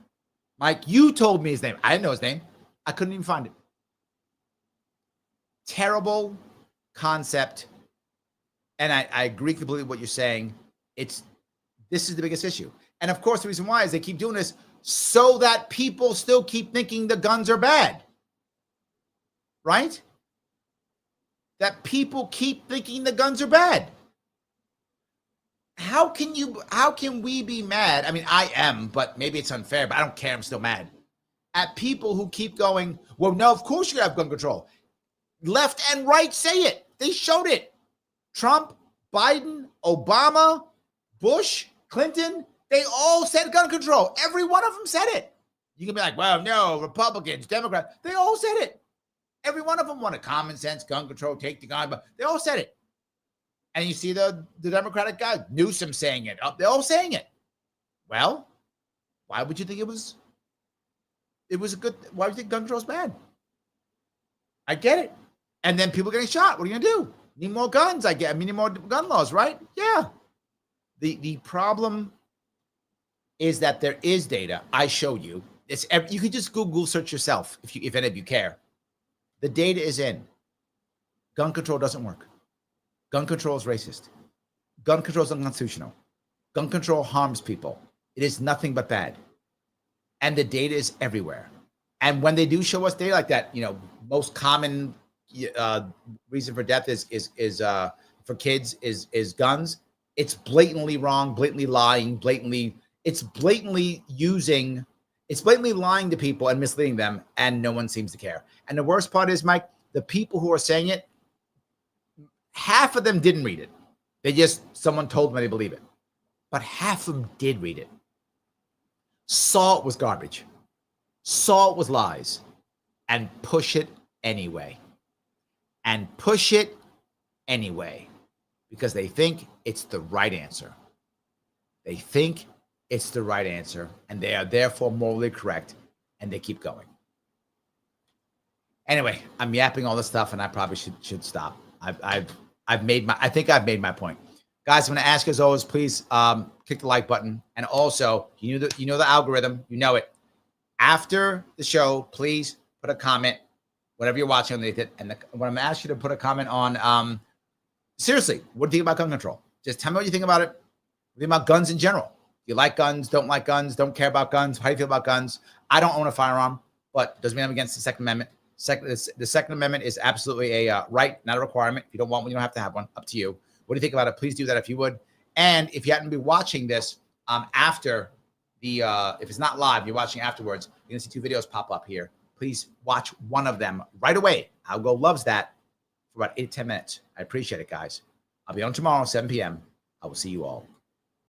Mike, you told me his name. I didn't know his name. I couldn't even find it. Terrible concept. And I agree completely with what you're saying. This is the biggest issue. And of course, the reason why is they keep doing this so that people still keep thinking the guns are bad. Right? That people keep thinking the guns are bad. How can we be mad? I mean, I am, but maybe it's unfair, but I don't care. I'm still mad at people who keep going, well, no, of course you have gun control. Left and right say it. They showed it. Trump, Biden, Obama, Bush, Clinton, they all said gun control. Every one of them said it. You can be like, well, no, Republicans, Democrats, they all said it. Every one of them wanted common sense, gun control, take the gun, but they all said it. And you see the Democratic guy, Newsom, saying it. They're all saying it. Well, why would you think it was a good, why would you think gun control is bad? I get it. And then people getting shot. What are you going to do? Need more guns, I get. I mean, need more gun laws, right? Yeah. The problem is that there is data. I show you. You could just Google search yourself if any of you care. The data is in. Gun control doesn't work. Gun control is racist. Gun control is unconstitutional. Gun control harms people. It is nothing but bad. And the data is everywhere. And when they do show us data like that, most common reason for death is for kids is guns. It's blatantly wrong, blatantly lying, it's blatantly lying to people and misleading them, and no one seems to care. And the worst part is, Mike, the people who are saying it, half of them didn't read it. Someone told them they believe it. But half of them did read it. Saw it was garbage. Saw it was lies. And push it anyway. Because they think it's the right answer. They think it's the right answer, and they are therefore morally correct, and they keep going. Anyway, I'm yapping all this stuff, and I probably should stop. I think I've made my point. Guys, I'm going to ask you as always, please click the like button. And also, you know the algorithm, you know it. After the show, please put a comment, whatever you're watching underneath it. And what I'm going to ask you to put a comment on, seriously, what do you think about gun control? Just tell me what you think about it. What do you think about guns in general? You like guns, don't like guns, don't care about guns. How do you feel about guns? I don't own a firearm, but doesn't mean I'm against the Second Amendment. The Second Amendment is absolutely a right, not a requirement. If you don't want one, you don't have to have one. Up to you. What do you think about it? Please do that if you would. And if you happen to be watching this after if it's not live, you're watching afterwards, you're going to see 2 videos pop up here. Please watch one of them right away. Algo loves that for about 8 to 10 minutes. I appreciate it, guys. I'll be on tomorrow, 7 p.m. I will see you all.